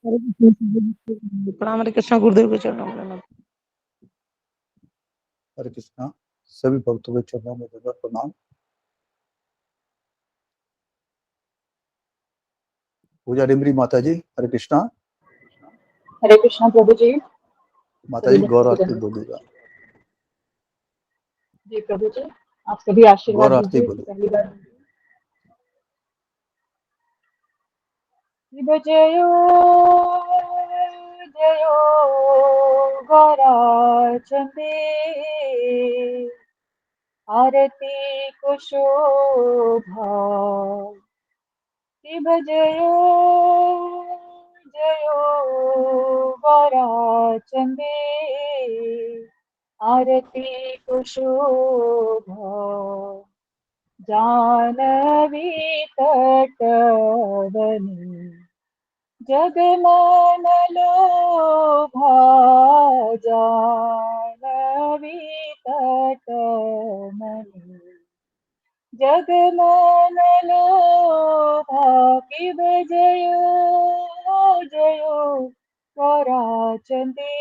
प्रणाम हरे कृष्णा गुरुदेव के चरणों में। हरे कृष्णा सभी भक्तों के चरणों में दंडवत प्रणाम। पूजा डिमरी माता जी हरे कृष्णा। हरे कृष्णा प्रभु जी। माता जी गौर आरती बोलिएगा। जी प्रभु जी, आप सभी आशीर्वाद गौर आरती दीजिए। बोलिए। पहली बार शिव जयो जयो गौरा चंदे आरती कुशोभा। शिव जयो जयो गौरा चंदे आरती कुशोभा। जानवी तटवनी जगमन लोभा। जानवी तटमनि जगमन लोभा। शिव जयो जयो गौरा चंदे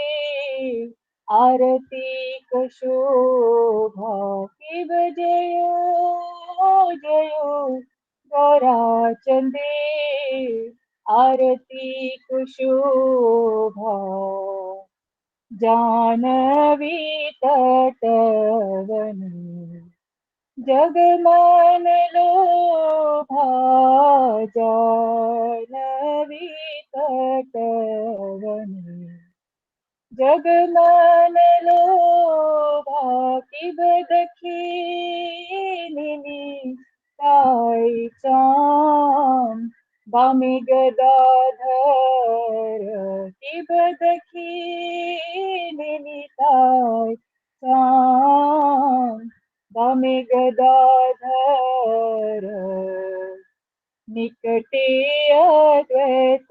आरती कुशोभा। शिव जयो जयो गौरा चंदे आरती कुशोभा। जानवी तटवनी जगमन लोभा। जानवी तटवनी जगमन लोभा। शिव दखिनी ताई चाम बामी गदाधर। शिव दखिनी ताई चाम बामी गदाधर। निकटे अद्वैत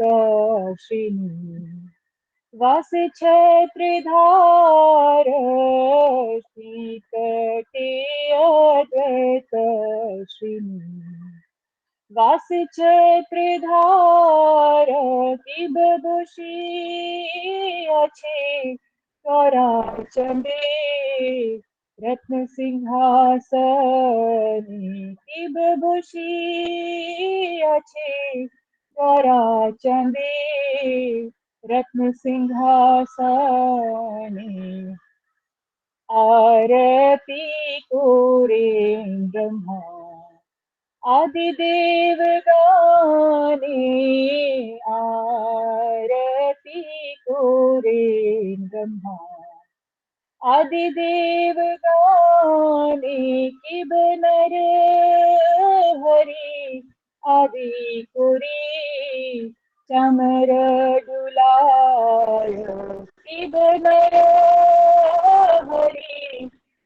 श्रीनि वास छत्रधार। निकटे अद्वैत श्रीनि वास छत्रधार। शिव बुषी अच्छे गौरा चंदे रत्न सिंहासनी। शिव बुषी अच्छे गौरा चंदे रत्न सिंहासनी। आरती कोरे ब्रह्मा आदिदेव गाने। आरती कोरे ब्रह्मा आदिदेव गाने। शिव नर हरि आदि कुरी चमर डुलाय। शिव नर हरि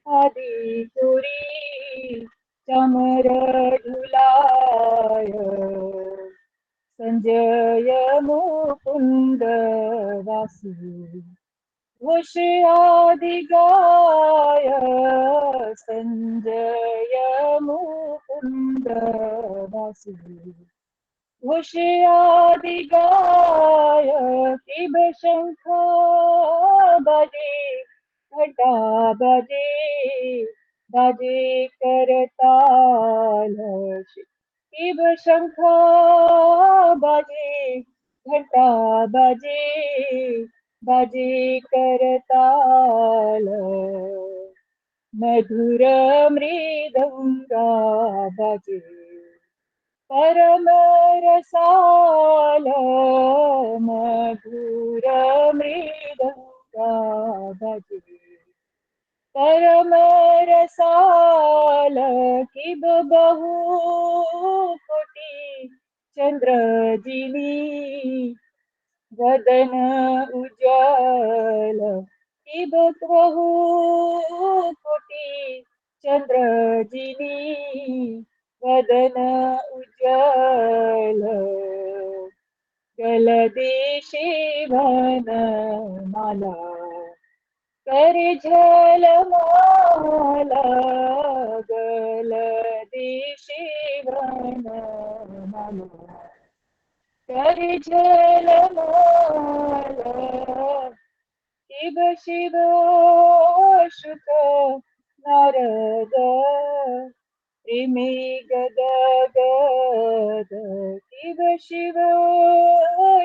आदि कुरी चमर डुलाय। संजय मुकुंद वासु घोष आदि गाय। संजय मुकुंद वासु घोष आदि गाय। शिव शंख बजे घटा बजे बजे करताल। शिव शंख बजे घटा बजे बजे करताल। मधुर मृदंगा बजे परम रसाल। मधुर मृदंगा बजे परम रसाल। शिव बहु कोटि चंद्र जिनी वदन उज्जवल। शिव बहु कोटि चंद्र जिनी वदन उज्जवल। जलदेशे वन माला कर झलमाला। जलदेशे वन माला करे जलमाला शिव शिव शुक नारद प्रेमे गद गद शिव शिव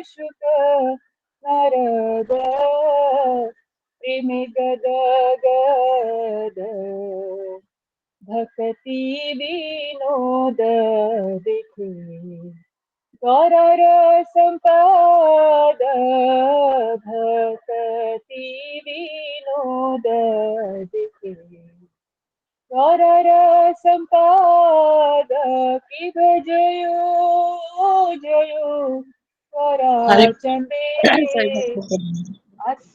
शुक नारद प्रेमे गद गद भक्ति विनोद देखे गौरर संपद भक्ति विनोद देखे गौरर संपद की जयो जयो करा चंडे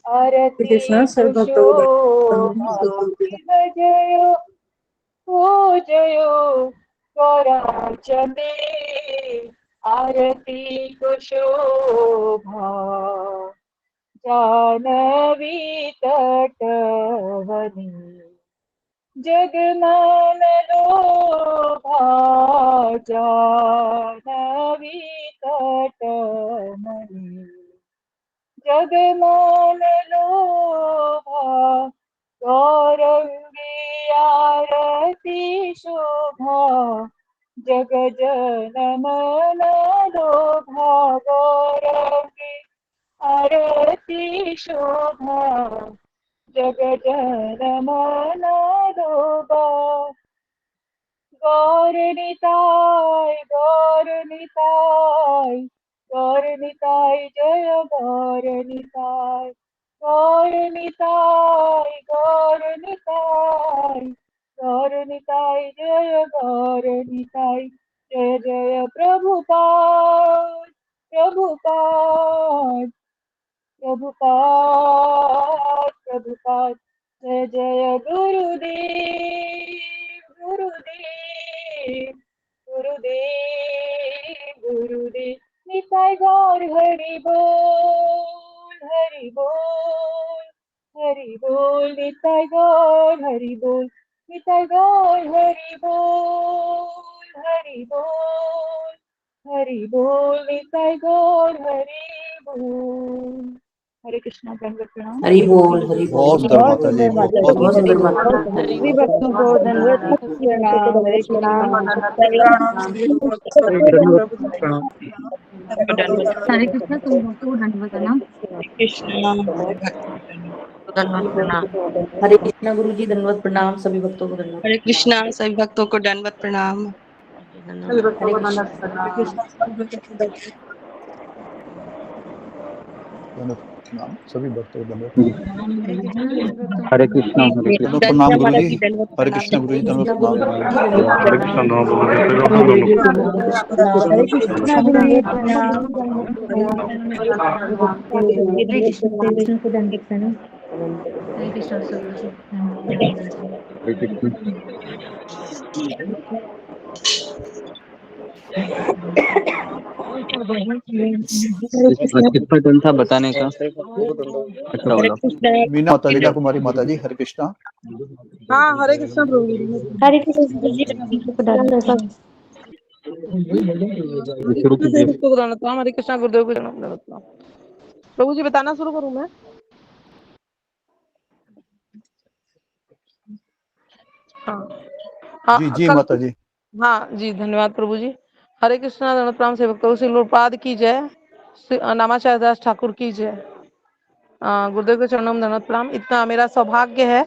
आरती कुशोभा की जयो हो जयो करा चंडे आरती कुशोभा जानवी तटवनी जगमान लोभा जानवी तटमनी जगमान लोभा गौरंगी आरती शोभा जग जनमन लोभा गौरंगी आरती शोभा जग जनमन लोभा गौर निताय गौर निताय गौर निताय जय गौर निताय गौर निताय गौर निताय गौर निताय जय गौर निताय जय जय प्रभुपाद प्रभुपाद प्रभुपाद प्रभुपाद जय जय गुरुदेव गुरुदेव गुरुदेव गुरुदेव निताय गौर हरि बोल हरि बोल हरि बोल निताय गौर हरि बोल निताय गौर हरि बोल हरि बोल हरि बोल निताय गौर हरि बोल हरे कृष्णा दंडवत प्रणाम हरि बोल हरि बोल बहुत सुंदर माता जी, बहुत बहुत बहुत सुंदर सुंदर। माता सभी भक्तों को दंडवत प्रणाम। हरे कृष्णा। हरे कृष्णा तुम भक्तों को दंडवत प्रणाम। दंडवत प्रणाम। हरे कृष्णा गुरु जी दंडवत प्रणाम सभी भक्तों को दंडवत हरे कृष्णा सभी भक्तों को दंडवत प्रणाम। हरे कृष्णा दंडवत प्रणाम सभी भक्तों को दंडवत प्रणाम। हरे कृष्णा सभी भक्तों को हरे कृष्णा हरे कृष्णा दंडवत प्रणाम गुरु जी। दंडवत हरे प्रणाम। कृष्ण गुरु जी, दंडवत कृष्णा प्रणाम। गुरु जी दंडवत हरे कृष्णा प्रणाम। नौ बोलो जैसे हम लोग हरे कृष्णा हरे कृष्णा दंडवत कृष्णा प्रणाम। गुरु जी दंडवत प्रणाम। हरे कृष्णा कृष्ण को दंडवत प्रणाम। हरे कृष्णा सभी को दंडवत प्रणाम। हरे कृष्णा आज कितना टन था बताने का अच्छा हरे बोलो कृष्णा मीना कुमारी माता जी, हरे कृष्णा। हाँ हरे कृष्णा प्रभु जी। हरे कृष्ण गुरु जी सभी को दंडवत प्रणाम। शुरू कीजिए भक्तों को दंडवत प्रणाम। हरे कृष्णा गुरुदेव को दंडवत प्रणाम। प्रभु जी बताना शुरू करूं मैं? हाँ जी हाँ जी कल माता जी। हाँ जी, धन्यवाद प्रभु जी। हरे कृष्णा दंडवत प्रणाम से भक्तों श्री गुरुपाद की जय। नामाचार्य दास ठाकुर की जय। गुरुदेव के चरणों में दंडवत प्रणाम। इतना मेरा सौभाग्य है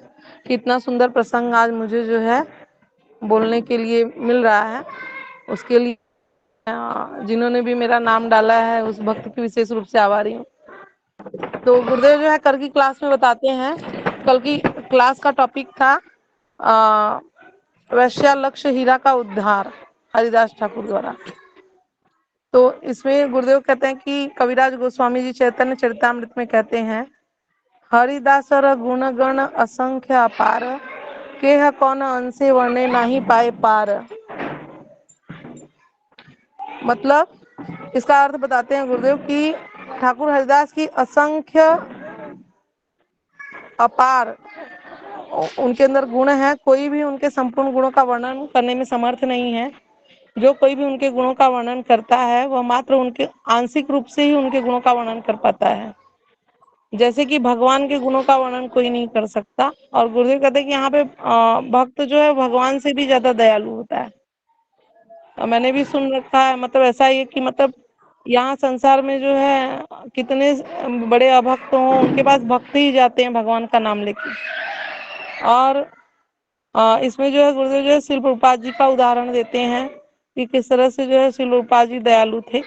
कि इतना सुंदर प्रसंग आज मुझे जो है बोलने के लिए मिल रहा है। उसके लिए जिन्होंने भी मेरा नाम डाला है उस भक्त की विशेष रूप से आभारी हूँ। तो गुरुदेव जो है कल की क्लास में बताते हैं, कल की क्लास का टॉपिक था वैश्या लक्ष्य हीरा का उद्धार हरिदास ठाकुर द्वारा। तो इसमें गुरुदेव कहते हैं कि कविराज गोस्वामी जी चैतन्य चरितामृत में कहते हैं, हरिदासर गुण गण असंख्य अपार, केह कौन अंशे वर्णे नहीं पाए पार। मतलब इसका अर्थ बताते हैं गुरुदेव कि ठाकुर हरिदास की असंख्य अपार उनके अंदर गुण है, कोई भी उनके संपूर्ण गुणों का वर्णन करने में समर्थ नहीं है। जो कोई भी उनके गुणों का वर्णन करता है वह मात्र उनके आंशिक रूप से ही उनके गुणों का वर्णन कर पाता है। जैसे कि भगवान के गुणों का वर्णन कोई नहीं कर सकता। और गुरुदेव कहते हैं कि यहाँ पे भक्त जो है भगवान से भी ज्यादा दयालु होता है। मैंने भी सुन रखा है, मतलब ऐसा ही है कि मतलब यहाँ संसार में जो है कितने बड़े अभक्त हों, उनके पास भक्त ही जाते हैं भगवान का नाम लेके। और इसमें जो है गुरुदेव जो है श्रील प्रभुपाद जी का उदाहरण देते हैं कि किस तरह से जो है श्रील प्रभुपाद जी दयालु थे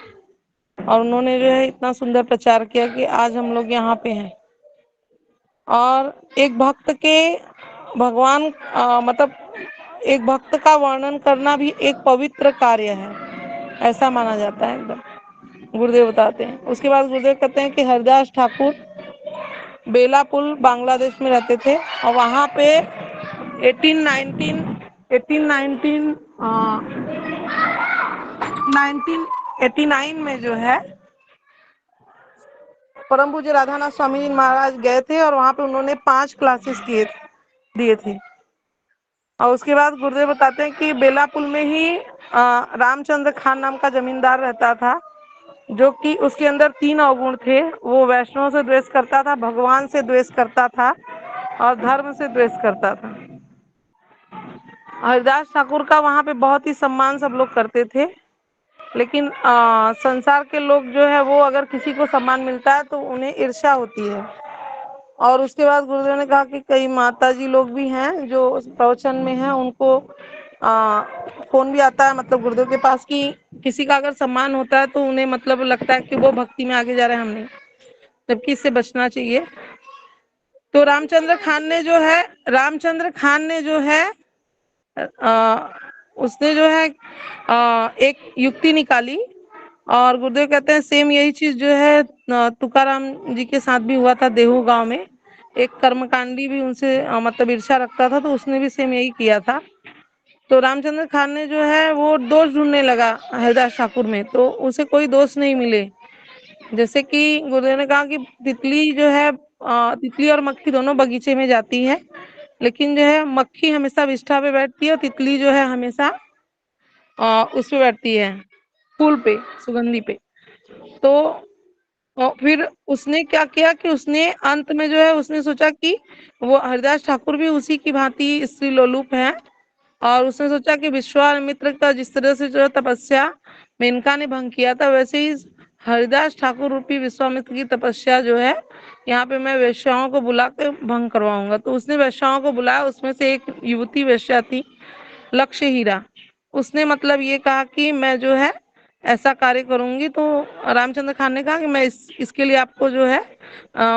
और उन्होंने जो है इतना सुंदर प्रचार किया कि आज हम लोग यहाँ पे हैं। और एक भक्त के भगवान मतलब एक भक्त का वर्णन करना भी एक पवित्र कार्य है, ऐसा माना जाता है एकदम, गुरुदेव बताते हैं। उसके बाद गुरुदेव कहते हैं कि हरिदास ठाकुर बेलापुल बांग्लादेश में रहते थे और वहाँ पे 1989 में जो है परम पूज्य राधानाथ स्वामी जी महाराज गए थे और वहाँ पे उन्होंने 5 क्लासेस दिए थे। और उसके बाद गुरुदेव बताते हैं कि बेलापुल में ही रामचंद्र खान नाम का जमींदार रहता था, जो कि उसके अंदर 3 अवगुण थे। वो वैष्णव से द्वेष करता था, भगवान से द्वेष करता था और धर्म से द्वेष करता था। हरिदास ठाकुर का वहाँ पे बहुत ही सम्मान सब लोग करते थे, लेकिन संसार के लोग जो है वो अगर किसी को सम्मान मिलता है तो उन्हें ईर्ष्या होती है। और उसके बाद गुरुदेव ने कहा कि कई माताजी लोग भी हैं जो प्रवचन में हैं, उनको फोन भी आता है मतलब गुरुदेव के पास कि किसी का अगर सम्मान होता है तो उन्हें मतलब लगता है कि वो भक्ति में आगे जा रहे हैं, हम नहीं, जबकि इससे बचना चाहिए। तो रामचंद्र खान ने जो है उसने जो है एक युक्ति निकाली। और गुरुदेव कहते हैं सेम यही चीज जो है तुकाराम जी के साथ भी हुआ था। देहू गांव में एक कर्मकांडी भी उनसे मतलब ईर्ष्या रखता था, तो उसने भी सेम यही किया था। तो रामचंद्र खान ने जो है वो दोष ढूंढने लगा हरिदास ठाकुर में, तो उसे कोई दोष नहीं मिले। जैसे कि गुरुदेव ने कहा कि तितली जो है तितली और मक्खी दोनों बगीचे में जाती है, लेकिन जो है मक्खी हमेशा विष्ठा पे बैठती है और तितली जो है हमेशा उस पे बैठती है, फूल पे, सुगंधी पे। तो फिर उसने क्या किया कि उसने अंत में जो है उसने सोचा कि वो हरिदास ठाकुर भी उसी की भांति स्त्री लोलुप है, और उसने सोचा कि विश्वामित्र का जिस तरह से जो है तपस्या मेनका ने भंग किया था, वैसे ही हरिदास ठाकुर रूपी विश्वामित्र की तपस्या जो है यहाँ पे मैं वेश्याओं को बुला के भंग करवाऊंगा। तो उसने वेश्याओं को बुलाया, उसमें से एक युवती वेश्या थी लक्ष्य हीरा। उसने मतलब ये कहा कि मैं जो है ऐसा कार्य करूंगी। तो रामचंद्र खान ने कहा कि मैं इसके लिए आपको जो है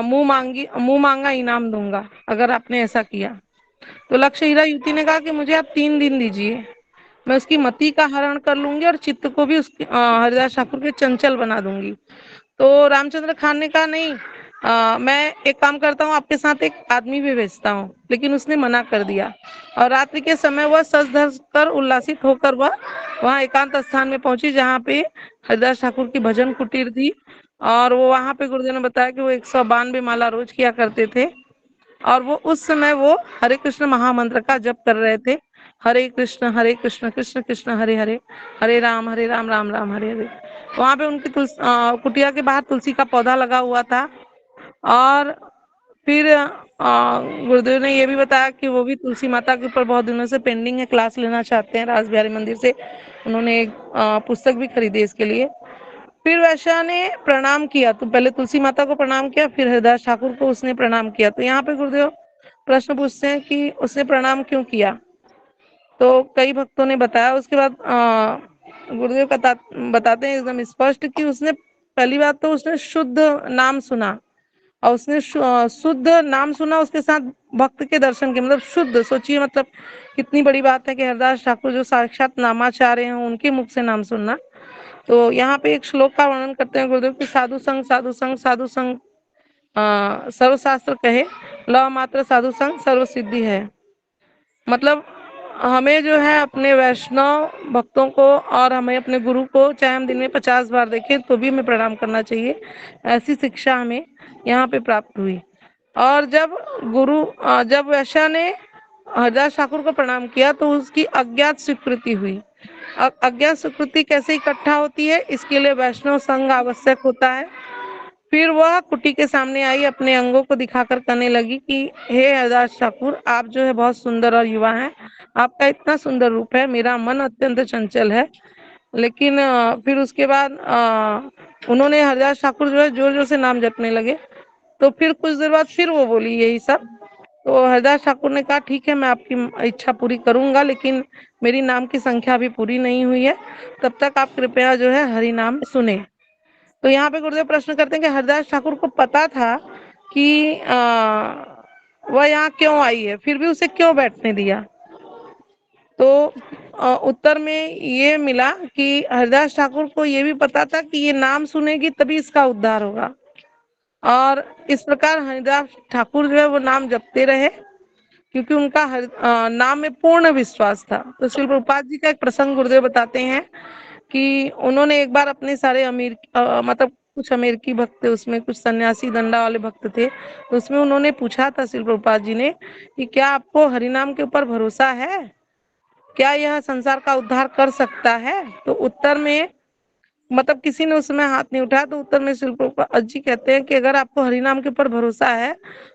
मुंह मांगा इनाम दूंगा अगर आपने ऐसा किया। तो लक्ष्य हीरा युवती ने कहा कि मुझे आप 3 दिन दीजिए, मैं उसकी मति का हरण कर लूंगी और चित्त को भी उसके हरिदास ठाकुर के चंचल बना दूंगी। तो रामचंद्र खान ने कहा नहीं, मैं एक काम करता हूँ, आपके साथ एक आदमी भी भेजता हूँ। लेकिन उसने मना कर दिया और रात्रि के समय वह सज धज कर उल्लासित होकर वह वहाँ एकांत स्थान में पहुंची जहाँ पे हरिदास ठाकुर की भजन कुटीर थी। और वो वहाँ पे गुरुदेव ने बताया कि वो 192 माला रोज किया करते थे। और वो उस समय वो हरे कृष्ण महामंत्र का जप कर रहे थे, हरे कृष्ण कृष्ण कृष्ण हरे हरे, हरे राम राम राम हरे हरे। वहां पे उनकी कुटिया के बाहर तुलसी का पौधा लगा हुआ था। और फिर गुरुदेव ने ये भी बताया कि वो भी तुलसी माता के ऊपर बहुत दिनों से पेंडिंग है, क्लास लेना चाहते हैं रास बिहारी मंदिर से। उन्होंने एक पुस्तक भी खरीदी इसके लिए। फिर वैश्या ने प्रणाम किया, तो पहले तुलसी माता को प्रणाम किया, फिर हरिदास ठाकुर को उसने प्रणाम किया। तो यहाँ पे गुरुदेव प्रश्न पूछते हैं कि उसने प्रणाम क्यों किया। तो कई भक्तों ने बताया। उसके बाद गुरुदेव बताते हैं एकदम स्पष्ट कि उसने पहली बात तो उसने शुद्ध नाम सुना, और उसने शुद्ध नाम सुना, उसके साथ भक्त के दर्शन के, मतलब शुद्ध, सोचिए मतलब कितनी बड़ी बात है कि हरिदास ठाकुर जो साक्षात नामाचार्य हैं उनके मुख से नाम सुनना। तो यहाँ पे एक श्लोक का वर्णन करते हैं गुरुदेव की, साधु संग साधु संग साधु संग सर्वशास्त्र कहे, ल मात्र साधु संग सर्व सिद्धि है। मतलब हमें जो है अपने वैष्णव भक्तों को और हमें अपने गुरु को चाहे हम दिन में 50 बार देखें तो भी हमें प्रणाम करना चाहिए। ऐसी शिक्षा हमें यहाँ पे प्राप्त हुई। और जब वैश्या ने हरिदास ठाकुर को प्रणाम किया तो उसकी अज्ञात स्वीकृति हुई। अज्ञा सुकृति कैसे इकट्ठा होती है, इसके लिए वैष्णव संग आवश्यक होता है। फिर वह कुटी के सामने आई, अपने अंगों को दिखाकर कहने लगी कि हे हरदास ठाकुर, आप जो है बहुत सुंदर और युवा हैं, आपका इतना सुंदर रूप है, मेरा मन अत्यंत चंचल है। लेकिन फिर उसके बाद उन्होंने हरदास ठाकुर जो है जोर जोर से नाम जपने लगे। तो फिर कुछ देर बाद फिर वो बोली यही सब। तो हरदास ठाकुर ने कहा ठीक है, मैं आपकी इच्छा पूरी करूंगा, लेकिन मेरी नाम की संख्या अभी पूरी नहीं हुई है, तब तक आप कृपया जो है हरि नाम सुने। तो यहाँ पे गुरुदेव प्रश्न करते हैं कि हरदास ठाकुर को पता था कि वह यहाँ क्यों आई है, फिर भी उसे क्यों बैठने दिया। तो उत्तर में ये मिला कि हरदास ठाकुर को ये भी पता था कि ये नाम सुनेगी तभी इसका उद्धार होगा, और इस प्रकार हरिदास ठाकुर जो है वो नाम जपते रहे, क्योंकि उनका नाम में पूर्ण विश्वास था। तो श्री प्रभुपाद जी का एक प्रसंग गुरुदेव बताते हैं कि उन्होंने एक बार अपने सारे मतलब कुछ अमेरिकी भक्त थे, उसमें कुछ सन्यासी दंडा वाले भक्त थे, तो उसमें उन्होंने पूछा था श्री प्रभुपाद जी ने कि क्या आपको हरिनाम के ऊपर भरोसा है, क्या यह संसार का उद्धार कर सकता है। तो उत्तर में मतलब किसी ने उसमें हाथ नहीं उठाया, तो उत्तर में श्री प्रभुपाद जी कहते हैं कि अगर आपको हरिनाम के ऊपर भरोसा है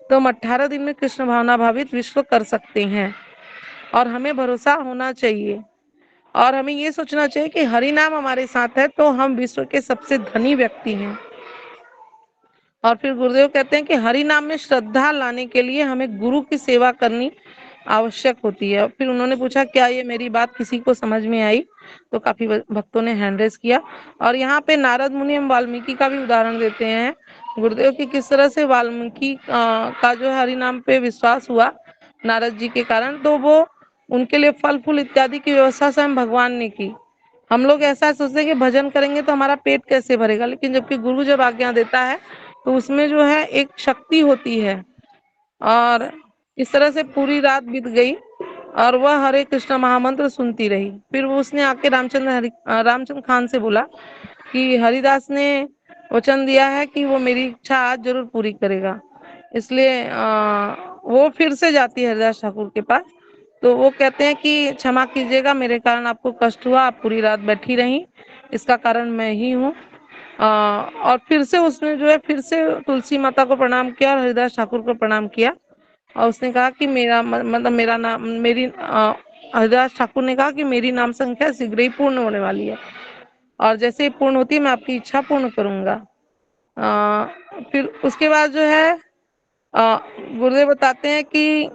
तो हम 18 दिन में कृष्ण भावना भावित विश्व कर सकते हैं, और हमें भरोसा होना चाहिए, और हमें ये सोचना चाहिए कि हरि नाम हमारे साथ है तो हम विश्व के सबसे धनी व्यक्ति हैं। और फिर गुरुदेव कहते हैं कि हरि नाम में श्रद्धा लाने के लिए हमें गुरु की सेवा करनी आवश्यक होती है। फिर उन्होंने पूछा क्या ये मेरी बात किसी को समझ में आई, तो काफी भक्तों ने हैंड रेज किया। और यहाँ पे नारद मुनि एवं वाल्मीकि का भी उदाहरण देते हैं गुरुदेव की, किस तरह से वाल्मीकि का जो हरि नाम पे विश्वास हुआ नारद जी के कारण, तो वो उनके लिए फल फूल इत्यादि की व्यवस्था स्वयं भगवान ने की। हम लोग ऐसा सोचते हैं कि भजन करेंगे तो हमारा पेट कैसे भरेगा, लेकिन जबकि गुरु जब आज्ञा देता है तो उसमें जो है एक शक्ति होती है। और इस तरह से पूरी रात बीत गई और वह हरे कृष्ण महामंत्र सुनती रही। फिर वो उसने आके रामचंद्र खान से बोला कि हरिदास ने वचन दिया है कि वो मेरी इच्छा आज जरूर पूरी करेगा, इसलिए वो फिर से जाती है हरिदास ठाकुर के पास। तो वो कहते हैं कि क्षमा कीजिएगा, मेरे कारण आपको कष्ट हुआ, आप पूरी रात बैठी रही, इसका कारण मैं ही हूँ। और फिर से उसने जो है फिर से तुलसी माता को प्रणाम किया और हरिदास ठाकुर को प्रणाम किया, और उसने कहा कि मतलब मेरा नाम हरिदास ठाकुर ने कहा कि मेरी नाम संख्या शीघ्र ही पूर्ण होने वाली है, और जैसे ही पूर्ण होती है मैं आपकी इच्छा पूर्ण करूंगा। फिर उसके बाद जो है गुरुदेव बताते हैं कि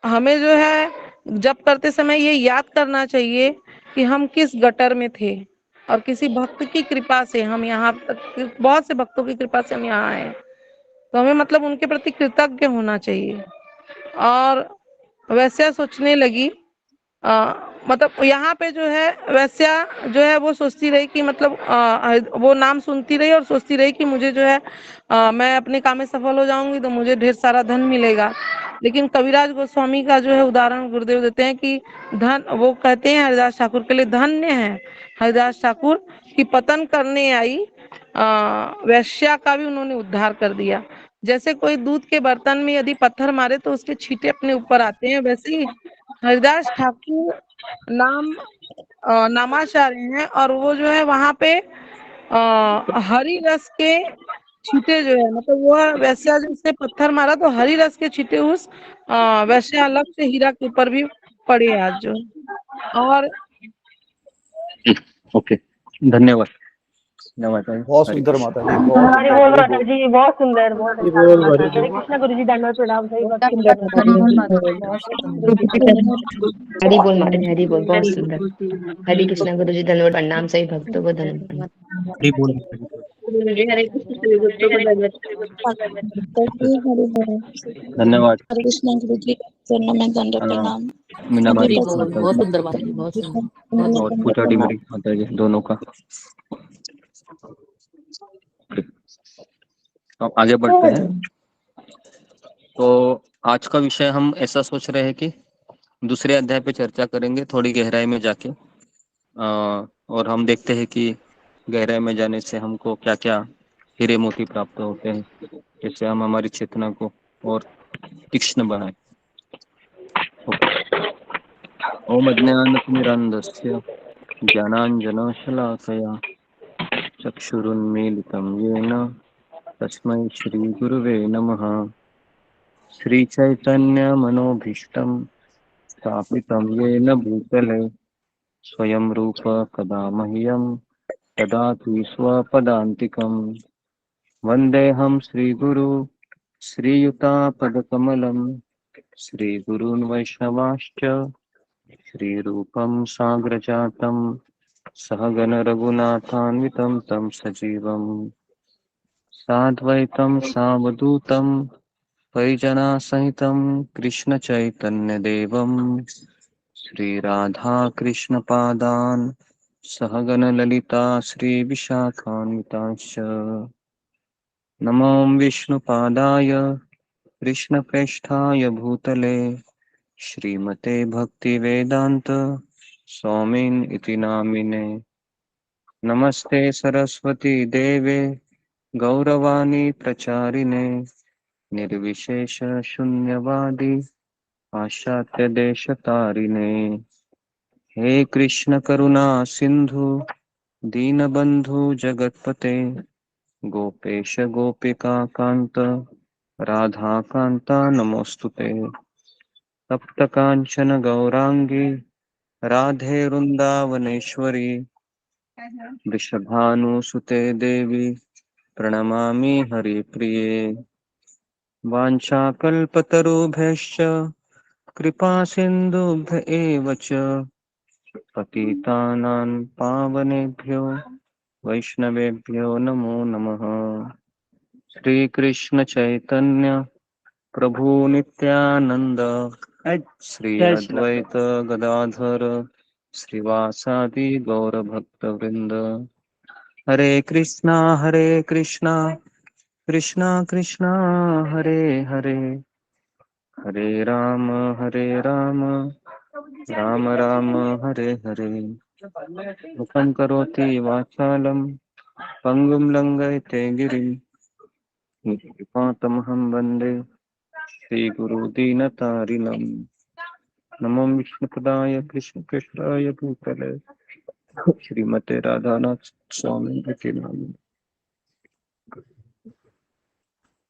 हमें जो है जप करते समय ये याद करना चाहिए कि हम किस गटर में थे, और किसी भक्त की कृपा से हम यहाँ तक, बहुत से भक्तों की कृपा से हम यहाँ आए, तो हमें मतलब उनके प्रति कृतज्ञ होना चाहिए। और वैसे सोचने लगी मतलब यहाँ पे जो है वैस्या जो है वो सोचती रही कि मतलब वो नाम सुनती रही और सोचती रही कि मुझे जो है मैं अपने काम में सफल हो जाऊंगी तो मुझे ढेर सारा धन मिलेगा। लेकिन कविराज गोस्वामी का जो है उदाहरण गुरुदेव देते हैं कि धन, वो कहते हैं हरिदास ठाकुर के लिए धन्य है हरिदास ठाकुर की पतन करने आई वैश्या का भी उन्होंने उद्धार कर दिया। जैसे कोई दूध के बर्तन में यदि पत्थर मारे तो उसके छींटे अपने ऊपर आते हैं, वैसे ही हरिदास ठाकुर नामाचार्य हैं, और वो जो है वहां पे हरि रस के छींटे जो है, मतलब वो वैश्या जब से पत्थर मारा तो हरि रस के छींटे उस वैश्या अलग से हीरा के ऊपर भी पड़े आज जो। और ओके, धन्यवाद। माता जी, बहुत हरे सुंदर कृष्ण। माता जी, बहुत हरि सुंदर, बोल हरि माता बोल। जी, बहुत सुंदर, बहुत अच्छा। हरे कृष्णा गुरु जी, दंडवत प्रणाम, सही बहुत सुंदर था। हरि बोल माता जी, हरि बोल, बहुत सुंदर। हरे कृष्णा गुरु जी, धन्यवाद प्रणाम, सही भक्तों को धन्यवाद। हरि बोल, हरि बोल। गुरु जी हरे कृष्ण सभी भक्तों को दंडवत। धन्यवाद हरे कृष्ण गुरु जी चरणों में दंड अ, प्रणाम। मीना हरे भाई हरि कृष्ण बोल, माता बहुत जी सुंदर माता जी, बहुत सुंदर, बहुत और दंड पूजा प्रणाम। डिमरी माता जी, दोनों का। अब आगे बढ़ते हैं। तो आज का विषय हम ऐसा सोच रहे हैं कि दूसरे अध्याय पे चर्चा करेंगे थोड़ी गहराई में जाके, और हम देखते हैं कि गहराई में जाने से हमको क्या क्या हीरे मोती प्राप्त होते हैं, जिससे हम हमारी चेतना को और तीक्ष्ण बनाए। ओम अज्ञानतिमिरान्धस्य ज्ञानाञ्जनशलाकया चक्षुरुन्मीलितं येन तस्मै श्रीगुरुवे नमः। श्रीचैतन्यमनोभीष्टं स्थापितं येन भूतले स्वयं रूप कदा मह्यं ददाति स्वपदान्तिकं। वन्देऽहं श्रीगुरु श्रीयुतापदकमलं श्रीगुरून् वैष्णवांश्च श्रीरूपं साग्रजातं सहगण रघुनाथान्वितं तं सजीवं साद्वैतं सावधूतं परिजनासहितं कृष्णचैतन्यदेवं श्रीराधाकृष्णपादान् सहगण ललिता श्रीविशाखान्वितांश्च नमो विष्णुपादाय कृष्णप्रेष्ठाय भूतले श्रीमते भक्तिवेदान्त स्वामिन् इति नामिने। नमस्ते सरस्वती देवे गौरवाणी प्रचारिणे निर्विशेष शून्यवादी पाश्चात्य देशतारिणे। हे कृष्ण करुणा सिंधु दीनबंधु जगतपते गोपेश गोपिका कांत राधा कांता नमोस्तुते। तप्त कांचन गौरांगी राधे वृंदावनेश्वरी वृषभानुसुते देवी प्रणमामि हरिप्रिये। वाञ्छाकल्पतरुभ्यश्च कृपा सिन्धुभ्य एव च पतितानां पावनेभ्यो वैष्णवेभ्यो नमो नमः। श्रीकृष्ण चैतन्य प्रभु नित्यानंद श्री अद्वैत गदाधर श्रीवासादि गौर भक्त वृंद। हरे कृष्णा कृष्णा कृष्णा हरे हरे हरे राम राम राम हरे हरे। मुखं करोति वाचालं पंगुं लंघयते गिरिं कृपातमहं वन्दे श्रीगुरुदीनतारिणम्। नमो विष्णुपदाय कृष्णप्रेष्ठाय भूतले श्रीमते राधानाथ स्वामी के नाम।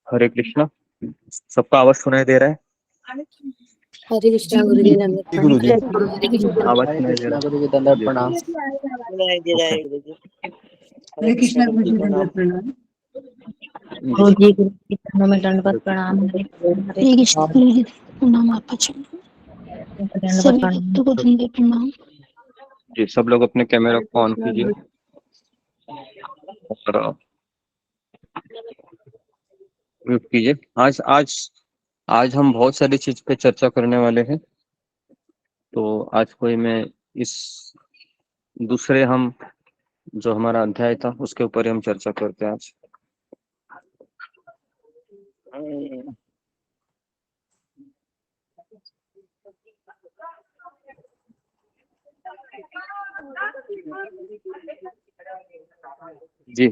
हरे कृष्णा। सबका आवाज सुनाई दे रहा है? हरे कृष्णा गुरुजी दंडवत गुरु जी। प्रणाम। हरे कृष्णा आवाज सुनाई दे रहा गुरु जी दंडवत है? प्रणाम। हरे कृष्णा गुरुजी दंडवत प्रणाम। गुरुजी गुरुजी चरणों में दंडवत प्रणाम। हरे हरे कृष्ण गुरुजी प्रणाम आपका चरण दंडवत सभी प्रणाम। भक्तों को दंडवत प्रणाम। जी, सब लोग अपने कैमरा को ऑन कीजिए और म्यूट कीजिए। आज आज आज हम बहुत सारी चीज पे चर्चा करने वाले हैं। तो आज कोई मैं इस दूसरे हम जो हमारा अध्याय था उसके ऊपर ही हम चर्चा करते हैं आज। जी,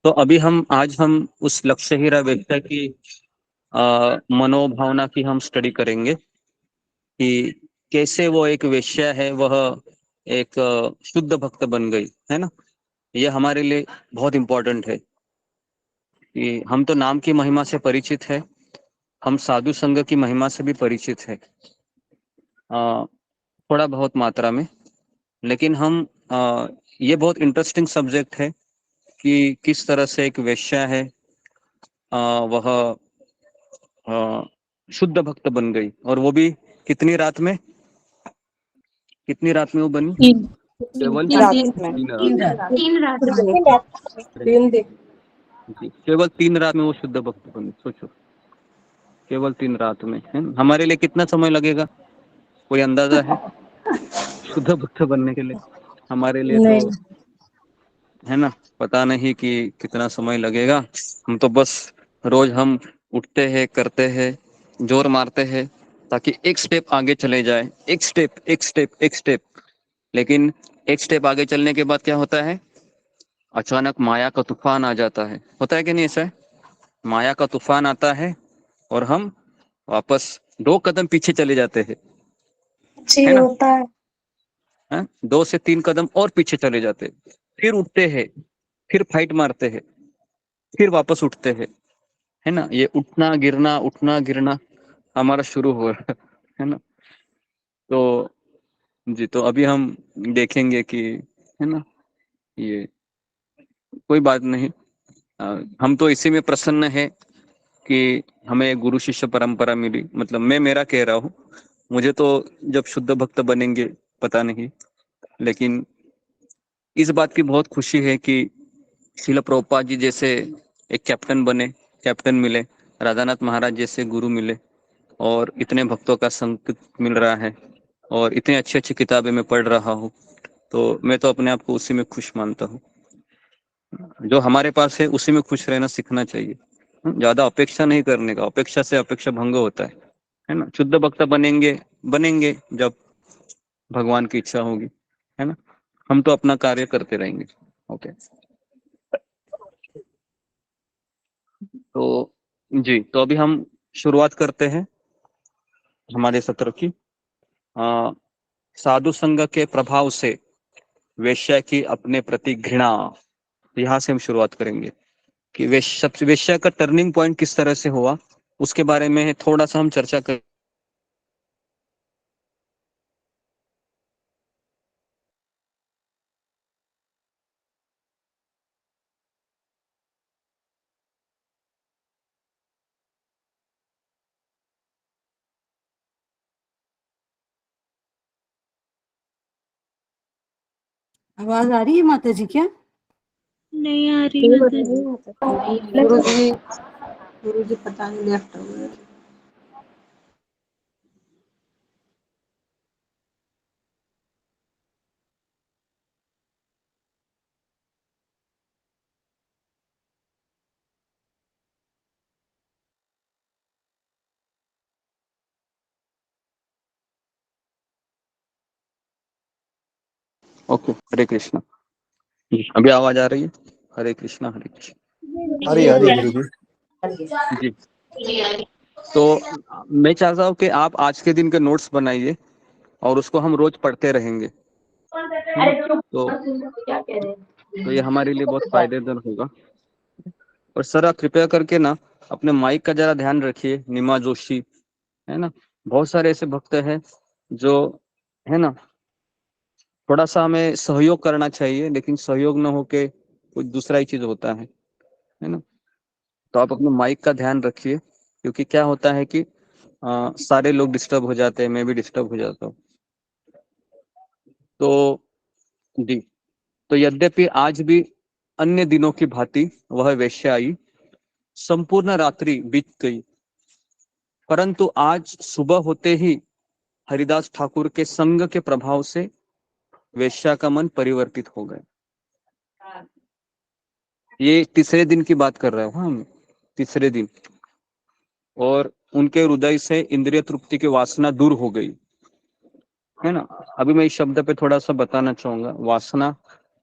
तो अभी आज हम उस लक्ष्य हीरा वेश्या की मनोभावना की हम स्टडी करेंगे कि कैसे वो एक वेश्या है, वह एक शुद्ध भक्त बन गई है ना। ये हमारे लिए बहुत इम्पोर्टेंट है कि हम तो नाम की महिमा से परिचित है, हम साधु संघ की महिमा से भी परिचित है थोड़ा बहुत मात्रा में, लेकिन हम ये बहुत इंटरेस्टिंग सब्जेक्ट है कि किस तरह से एक वेश्या है वह शुद्ध भक्त बन गई, और वो भी कितनी रात में वो बनी? केवल तीन रात जी, केवल 3 रात में वो शुद्ध भक्त बनी। सोचो, केवल 3 रात में है। हमारे लिए कितना समय लगेगा, कोई अंदाजा है शुद्ध भक्त बनने के लिए? हमारे लिए तो है ना, पता नहीं कि कितना समय लगेगा। हम तो बस रोज हम उठते हैं, करते हैं, जोर मारते हैं ताकि एक स्टेप आगे चले जाए, एक स्टेप। लेकिन एक स्टेप आगे चलने के बाद क्या होता है? अचानक माया का तूफान आ जाता है। होता है कि नहीं? ऐसा है, माया का तूफान आता है और हम वापस 2 कदम पीछे चले जाते हैं, जी है ना? होता है। हैं, 2 से 3 कदम और पीछे चले जाते, फिर उठते हैं, फिर फाइट मारते हैं, फिर वापस उठते हैं, है ना। ये उठना गिरना हमारा शुरू हो रहा है ना। तो जी, तो अभी हम देखेंगे कि, है ना, ये कोई बात नहीं। हम तो इसी में प्रसन्न है कि हमें गुरु शिष्य परंपरा मिली। मतलब मैं मेरा कह रहा हूँ, मुझे तो जब शुद्ध भक्त बनेंगे पता नहीं, लेकिन इस बात की बहुत खुशी है कि शिला प्रभुपाद जी जैसे एक कैप्टन बने, कैप्टन मिले, राधानाथ महाराज जैसे गुरु मिले, और इतने भक्तों का संग मिल रहा है, और इतनी अच्छी अच्छी किताबें मैं पढ़ रहा हूँ। तो मैं तो अपने आप को उसी में खुश मानता हूँ। जो हमारे पास है उसी में खुश रहना सीखना चाहिए। ज्यादा अपेक्षा नहीं करने का, अपेक्षा से अपेक्षा भंग होता है ना। शुद्ध भक्त बनेंगे बनेंगे जब भगवान की इच्छा होगी, है ना। हम तो अपना कार्य करते रहेंगे। ओके, तो जी, तो अभी हम शुरुआत करते हैं हमारे सत्र की। साधु संग के प्रभाव से वेश्या की अपने प्रति घृणा, यहाँ से हम शुरुआत करेंगे कि वेश्या का टर्निंग पॉइंट किस तरह से हुआ, उसके बारे में थोड़ा सा हम चर्चा कर। आवाज आ रही है माता जी क्या? नहीं आ रही माता जी। गुरु जी पता नहीं लेफ्ट हो गए। ओके, हरे कृष्णा। अभी आवाज आ रही है? हरे कृष्णा हरे कृष्णा। आ रही है गुरु जी। जी, तो मैं चाहता हूँ कि आप आज के दिन के नोट्स बनाइए और उसको हम रोज पढ़ते रहेंगे। तो ये हमारे लिए बहुत फायदेमंद होगा। और सर, आप कृपया करके ना अपने माइक का जरा ध्यान रखिए। निमा जोशी, है ना, बहुत सारे ऐसे भक्त हैं जो, है ना, थोड़ा सा हमें सहयोग करना चाहिए, लेकिन सहयोग न होके कुछ दूसरा ही चीज होता है ना। तो आप अपने माइक का ध्यान रखिए, क्योंकि क्या होता है कि सारे लोग डिस्टर्ब हो जाते हैं, मैं भी डिस्टर्ब हो जाता हूँ। तो जी, तो यद्यपि आज भी अन्य दिनों की भांति वह वेश्या आई, संपूर्ण रात्रि बीत गई, परंतु आज सुबह होते ही हरिदास ठाकुर के संग के प्रभाव से वेश्या का मन परिवर्तित हो गया। ये तीसरे दिन की बात कर रहे हो, हाँ, तीसरे दिन। और उनके हृदय से इंद्रिय तृप्ति की वासना दूर हो गई, है ना। अभी मैं इस शब्द पे थोड़ा सा बताना चाहूंगा। वासना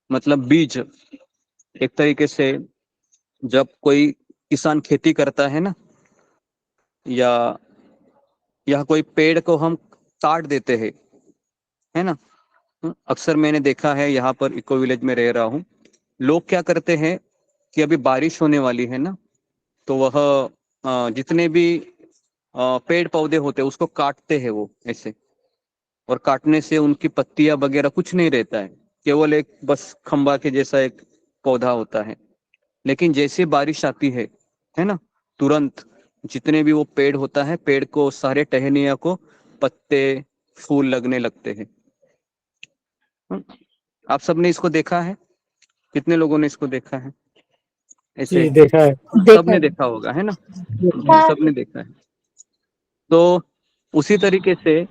मतलब बीज। एक तरीके से जब कोई किसान खेती करता है ना, या कोई पेड़ को हम काट देते हैं, है ना। अक्सर मैंने देखा है, यहाँ पर इको विलेज में रह रहा हूँ, लोग क्या करते हैं कि अभी बारिश होने वाली है ना, तो वह जितने भी पेड़ पौधे होते हैं उसको काटते हैं वो ऐसे। और काटने से उनकी पत्तियां वगैरह कुछ नहीं रहता है, केवल एक बस खंबा के जैसा एक पौधा होता है। लेकिन जैसे बारिश आती है ना, तुरंत जितने भी वो पेड़ होता है, पेड़ को सारे टहनिया को पत्ते फूल लगने लगते हैं। आप सबने इसको देखा है? कितने लोगों ने इसको देखा है ऐसे? देखा है। सबने देखा होगा, है ना। सबने देखा है। तो उसी तरीके से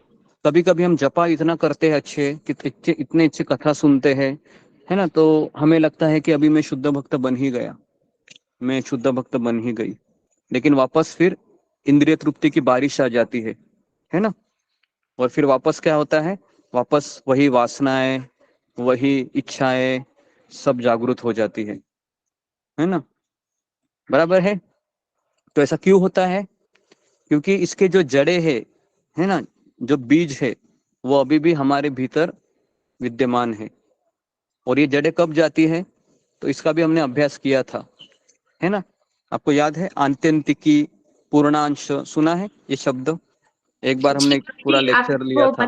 कभी कभी हम जपा इतना करते हैं अच्छे कि इतने अच्छे कथा सुनते हैं, है ना, तो हमें लगता है कि अभी मैं शुद्ध भक्त बन ही गया, मैं शुद्ध भक्त बन ही गई। लेकिन वापस फिर इंद्रिय तृप्ति की बारिश आ जाती है ना। और फिर वापस क्या होता है? वापस वही वासनाएं, वही इच्छाएं सब जागृत हो जाती है ना। बराबर है। तो ऐसा क्यों होता है? क्योंकि इसके जो जड़े है ना, जो बीज है, वो अभी भी हमारे भीतर विद्यमान है। और ये जड़ें कब जाती है, तो इसका भी हमने अभ्यास किया था, है ना। आपको याद है आत्यंतिकी, पूर्णांश, सुना है ये शब्द? एक बार हमने पूरा लेक्चर लिया था।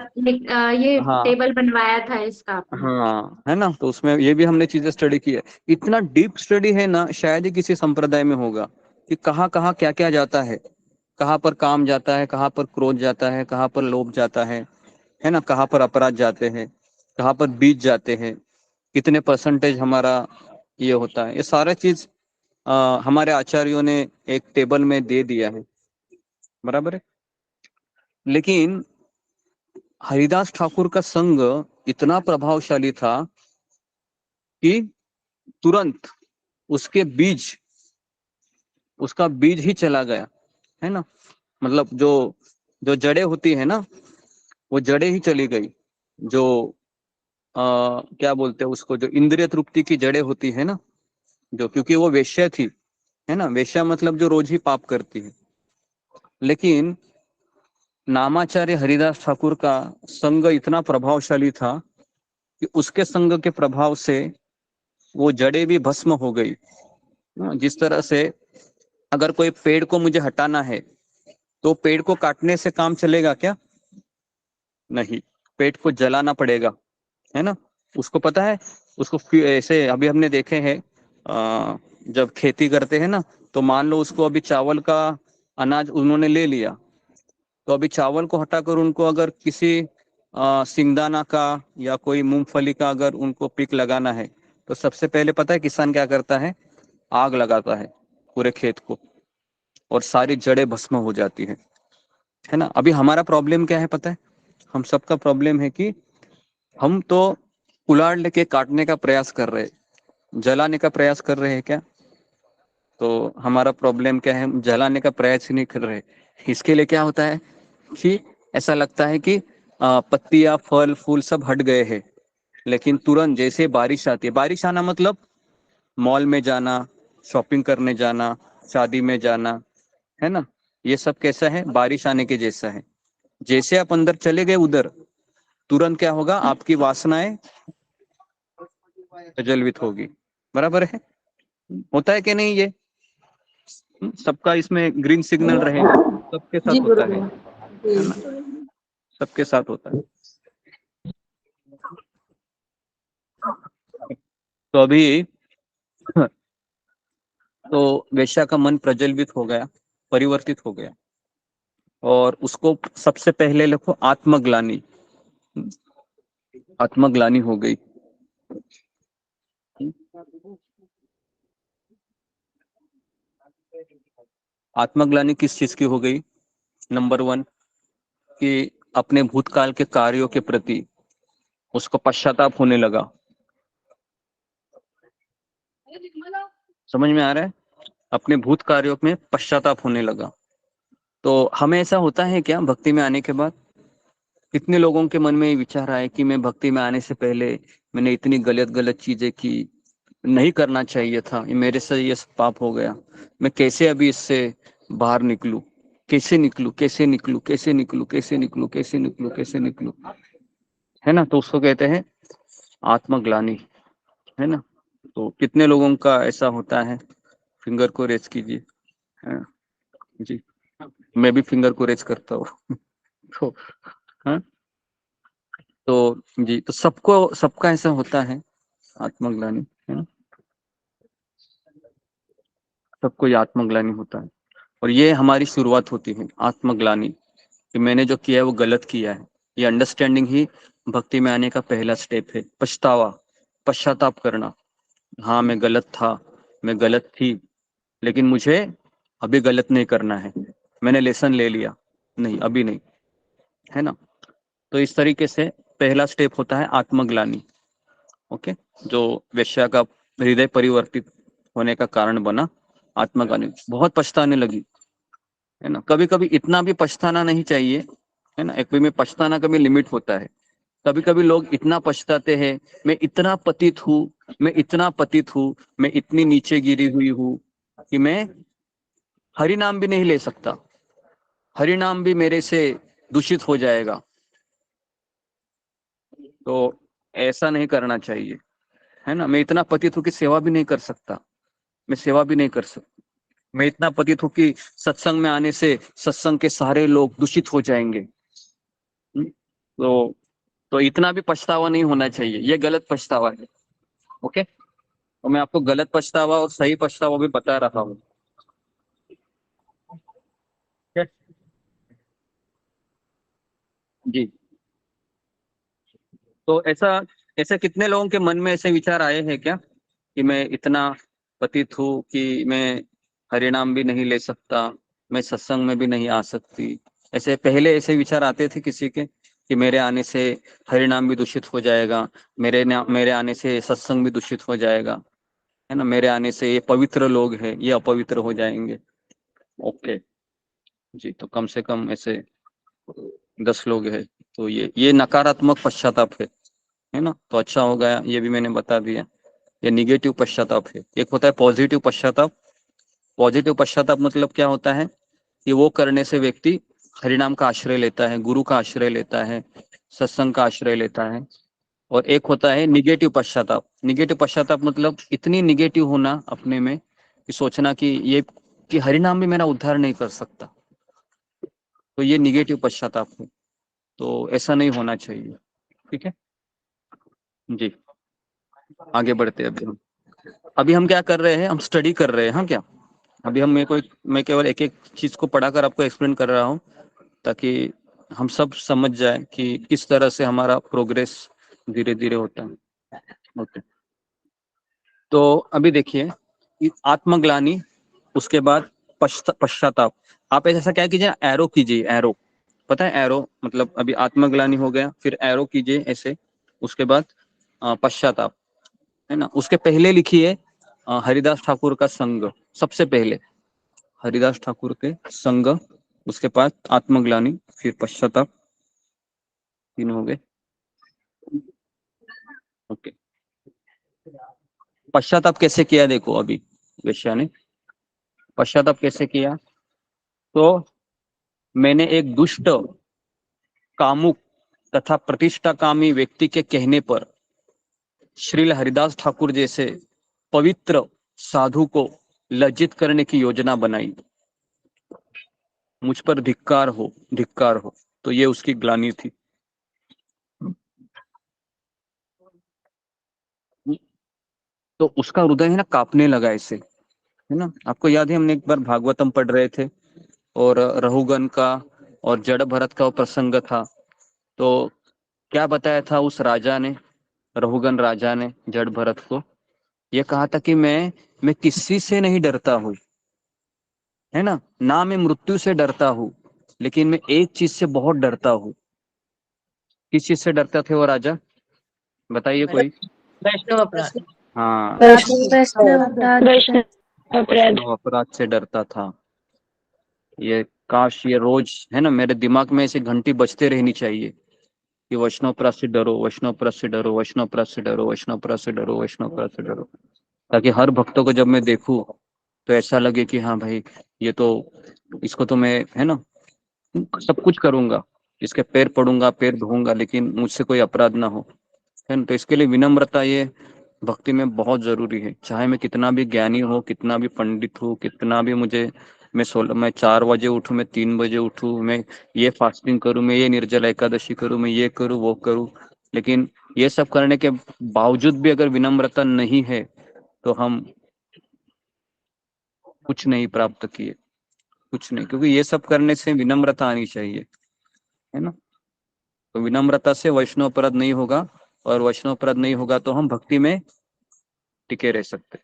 ये हाँ टेबल बनवाया था इसका आपने। हाँ, है ना। तो उसमें ये भी हमने चीजें स्टडी की है। इतना डीप स्टडी है ना, शायद ही किसी संप्रदाय में होगा कि कहाँ कहाँ क्या क्या जाता है, कहाँ पर काम जाता है, कहाँ पर क्रोध जाता है, कहाँ पर लोभ जाता है ना, कहाँ पर अपराध जाते हैं, कहाँ पर बीज जाते हैं, कितने परसेंटेज हमारा ये होता है। ये सारा चीज हमारे आचार्यों ने एक टेबल में दे दिया है, बराबर है। लेकिन हरिदास ठाकुर का संग इतना प्रभावशाली था कि तुरंत उसके बीज, उसका बीज ही चला गया, है ना। मतलब जो जो जड़ें होती है ना, वो जड़ें ही चली गई। जो क्या बोलते हैं उसको, जो इंद्रिय तृप्ति की जड़ें होती है ना, जो, क्योंकि वो वेश्या थी, है ना। वेश्या मतलब जो रोज ही पाप करती है। लेकिन नामाचार्य हरिदास ठाकुर का संग इतना प्रभावशाली था कि उसके संग के प्रभाव से वो जड़ें भी भस्म हो गई। जिस तरह से अगर कोई पेड़ को मुझे हटाना है, तो पेड़ को काटने से काम चलेगा क्या? नहीं, पेड़ को जलाना पड़ेगा, है ना। उसको पता है, उसको ऐसे अभी हमने देखे हैं जब खेती करते हैं ना, तो मान लो उसको अभी चावल का अनाज उन्होंने ले लिया, तो अभी चावल को हटाकर उनको अगर किसी सिंगदाना का या कोई मूंगफली का अगर उनको पिक लगाना है, तो सबसे पहले पता है किसान क्या करता है? आग लगाता है पूरे खेत को, और सारी जड़ें भस्म हो जाती है ना। अभी हमारा प्रॉब्लम क्या है पता है? हम सबका प्रॉब्लम है कि हम तो उलाड़ लेके काटने का प्रयास कर रहे हैं, जलाने का प्रयास कर रहे हैं क्या? तो हमारा प्रॉब्लम क्या है? हम जलाने का प्रयास ही नहीं कर रहे। इसके लिए क्या होता है कि ऐसा लगता है कि पत्तियां, फल फूल सब हट गए हैं, लेकिन तुरंत जैसे बारिश आती है, बारिश आना मतलब मॉल में जाना, शॉपिंग करने जाना, शादी में जाना, है ना, ये सब कैसा है? बारिश आने के जैसा है। जैसे आप अंदर चले गए उधर, तुरंत क्या होगा? आपकी वासनाएं प्रज्वलित होगी, बराबर है। होता है कि नहीं ये? सबका इसमें ग्रीन सिग्नल रहेगा, सबके जी साथ होता है गुरुदेव। ना, सबके साथ होता है। तो अभी तो वेश्या का मन प्रज्वलित हो गया, परिवर्तित हो गया, और उसको सबसे पहले लिखो आत्मग्लानि, आत्मग्लानि हो गई। आत्मग्लानि किस चीज की हो गई? नंबर 1 कि अपने भूतकाल के कार्यों के प्रति उसको पश्चाताप होने लगा। समझ में आ रहा है? अपने भूत कार्यों में पश्चाताप होने लगा। तो हमें ऐसा होता है क्या भक्ति में आने के बाद? कितने लोगों के मन में ये विचार आए कि मैं भक्ति में आने से पहले मैंने इतनी गलत गलत चीजें की, नहीं करना चाहिए था, ये मेरे से ये पाप हो गया, मैं कैसे अभी इससे बाहर निकलूं, कैसे निकलूं, कैसे निकलूं, कैसे निकलूं, कैसे निकलूं, कैसे निकलूं, कैसे निकलूं, है ना। तो उसको कहते हैं आत्मग्लानि, है ना। तो कितने लोगों का ऐसा होता है? फिंगर को रेज कीजिए। हाँ, जी, मैं भी फिंगर को रेज करता हूँ। तो हाँ, तो जी, तो सबको, सबका ऐसा होता है आत्मग्लानि, है ना। सबको ये आत्मग्लानि होता है, और ये हमारी शुरुआत होती है आत्मग्लानि, कि मैंने जो किया है वो गलत किया है। ये अंडरस्टैंडिंग ही भक्ति में आने का पहला स्टेप है। पछतावा, पश्चाताप करना। हाँ, मैं गलत था, मैं गलत थी, लेकिन मुझे अभी गलत नहीं करना है, मैंने लेसन ले लिया, नहीं अभी नहीं, है ना। तो इस तरीके से पहला स्टेप होता है आत्मग्लानि। ओके, जो वेश्या का हृदय परिवर्तित होने का कारण बना, आत्मग्लानि, बहुत पछताने लगी, है ना। कभी कभी इतना भी पछताना नहीं चाहिए, है ना। एक में पछताना का भी लिमिट होता है। कभी कभी लोग इतना पछताते हैं, मैं इतना पतित हूँ, मैं इतना पतित हूँ, मैं इतनी नीचे गिरी हुई हूँ कि मैं हरि नाम भी नहीं ले सकता, हरि नाम भी मेरे से दूषित हो जाएगा। तो ऐसा नहीं करना चाहिए, है ना। मैं इतना पतित हूँ कि सेवा भी नहीं कर सकता, मैं सेवा भी नहीं कर सकता। मैं इतना पतित हूँ कि सत्संग में आने से सत्संग के सारे लोग दूषित हो जाएंगे। तो इतना भी पछतावा नहीं होना चाहिए, ये गलत पछतावा है। ओके, तो मैं आपको गलत पछतावा और सही पछतावा भी बता रहा हूँ। जी, तो ऐसा ऐसे कितने लोगों के मन में ऐसे विचार आए हैं क्या कि मैं इतना पतित हूँ कि मैं हरिनाम भी नहीं ले सकता, मैं सत्संग में भी नहीं आ सकती। ऐसे पहले ऐसे विचार आते थे किसी के कि मेरे आने से हरिनाम भी दूषित हो जाएगा, मेरे आने से सत्संग भी दूषित हो जाएगा, है ना, मेरे आने से ये पवित्र लोग हैं ये अपवित्र हो जाएंगे। ओके जी, तो कम से कम ऐसे 10 लोग हैं। तो ये नकारात्मक पश्चाताप है ना। तो अच्छा हो गया, ये भी मैंने बता दिया। ये निगेटिव पश्चाताप है। एक होता है पॉजिटिव पश्चाताप। पॉजिटिव पश्चाताप मतलब क्या होता है कि वो करने से व्यक्ति हरिनाम का आश्रय लेता है, गुरु का आश्रय लेता है, सत्संग का आश्रय लेता है। और एक होता है निगेटिव पश्चाताप। निगेटिव पश्चाताप मतलब इतनी निगेटिव होना अपने में कि सोचना कि हरिनाम भी मेरा उद्धार नहीं कर सकता। तो ये निगेटिव पश्चाताप है। तो ऐसा नहीं होना चाहिए। ठीक है जी, आगे बढ़ते हैं। अभी हम क्या कर रहे हैं, हम स्टडी कर रहे हैं। हाँ क्या, अभी मैं केवल एक एक चीज को पढ़ाकर आपको एक्सप्लेन कर रहा हूँ ताकि हम सब समझ जाए कि किस तरह से हमारा प्रोग्रेस धीरे धीरे होता है। ओके, तो अभी देखिए आत्मग्लानि, उसके बाद पश्चाताप। आप ऐसा क्या कीजिए, एरो कीजिए। एरो पता है, एरो मतलब अभी आत्मग्लानि हो गया, फिर एरो कीजिए ऐसे, उसके बाद पश्चाताप, है ना। उसके पहले लिखिए हरिदास ठाकुर का संग, सबसे पहले हरिदास ठाकुर के संग, उसके बाद आत्मग्लानि, फिर पश्चाताप। 3 हो गए। ओके, पश्चाताप कैसे किया देखो। अभी वेश्या ने पश्चाताप कैसे किया, तो मैंने एक दुष्ट, कामुक तथा प्रतिष्ठाकामी व्यक्ति के कहने पर श्रील हरिदास ठाकुर जैसे पवित्र साधु को लज्जित करने की योजना बनाई। मुझ पर धिक्कार हो, धिक्कार हो। तो ये उसकी ग्लानि थी। तो उसका हृदय है ना कांपने लगा ऐसे, है ना। आपको याद है हमने एक बार भागवतम पढ़ रहे थे और रहुगन का और जड़ भरत का वो प्रसंग था। तो क्या बताया था उस राजा ने, रहुगन राजा ने जड़ भरत को ये कहा था कि मैं किसी से नहीं डरता हूँ, है ना मैं मृत्यु से डरता हूँ, लेकिन मैं एक चीज से बहुत डरता हूँ। किस चीज से डरते थे वो राजा, बताइए कोई। वैष्णव अपराध। हाँ, वैष्णव अपराध। वैष्णव अपराध से डरता था। ये काश ये रोज, है ना, मेरे दिमाग में ऐसे घंटी बजते रहनी चाहिए कि वैष्णव अपराध से डरो, वैष्णव अपराध से डरो, वैष्णव अपराध से डरो, वैष्णव अपराध से डरो, वैष्णव अपराध से डरो। ताकि हर भक्तों को जब मैं देखूं तो ऐसा लगे कि हाँ भाई, ये तो, इसको तो मैं, है ना, सब कुछ करूंगा, इसके पैर पड़ूंगा, पैर धोऊंगा, लेकिन मुझसे कोई अपराध ना हो, है ना। तो इसके लिए विनम्रता ये भक्ति में बहुत जरूरी है। चाहे मैं कितना भी ज्ञानी हो, कितना भी पंडित हूँ, कितना भी मुझे, मैं 4 बजे उठूं, मैं 3 बजे उठूं, मैं ये फास्टिंग करूं, मैं ये निर्जला एकादशी करूं, मैं ये करूं वो करूं, लेकिन ये सब करने के बावजूद भी अगर विनम्रता नहीं है तो हम कुछ नहीं प्राप्त किए, कुछ नहीं। क्योंकि ये सब करने से विनम्रता आनी चाहिए, है ना। तो विनम्रता से वैष्णव अपराध नहीं होगा, और वैष्णव अपराध नहीं होगा तो हम भक्ति में टिके रह सकते।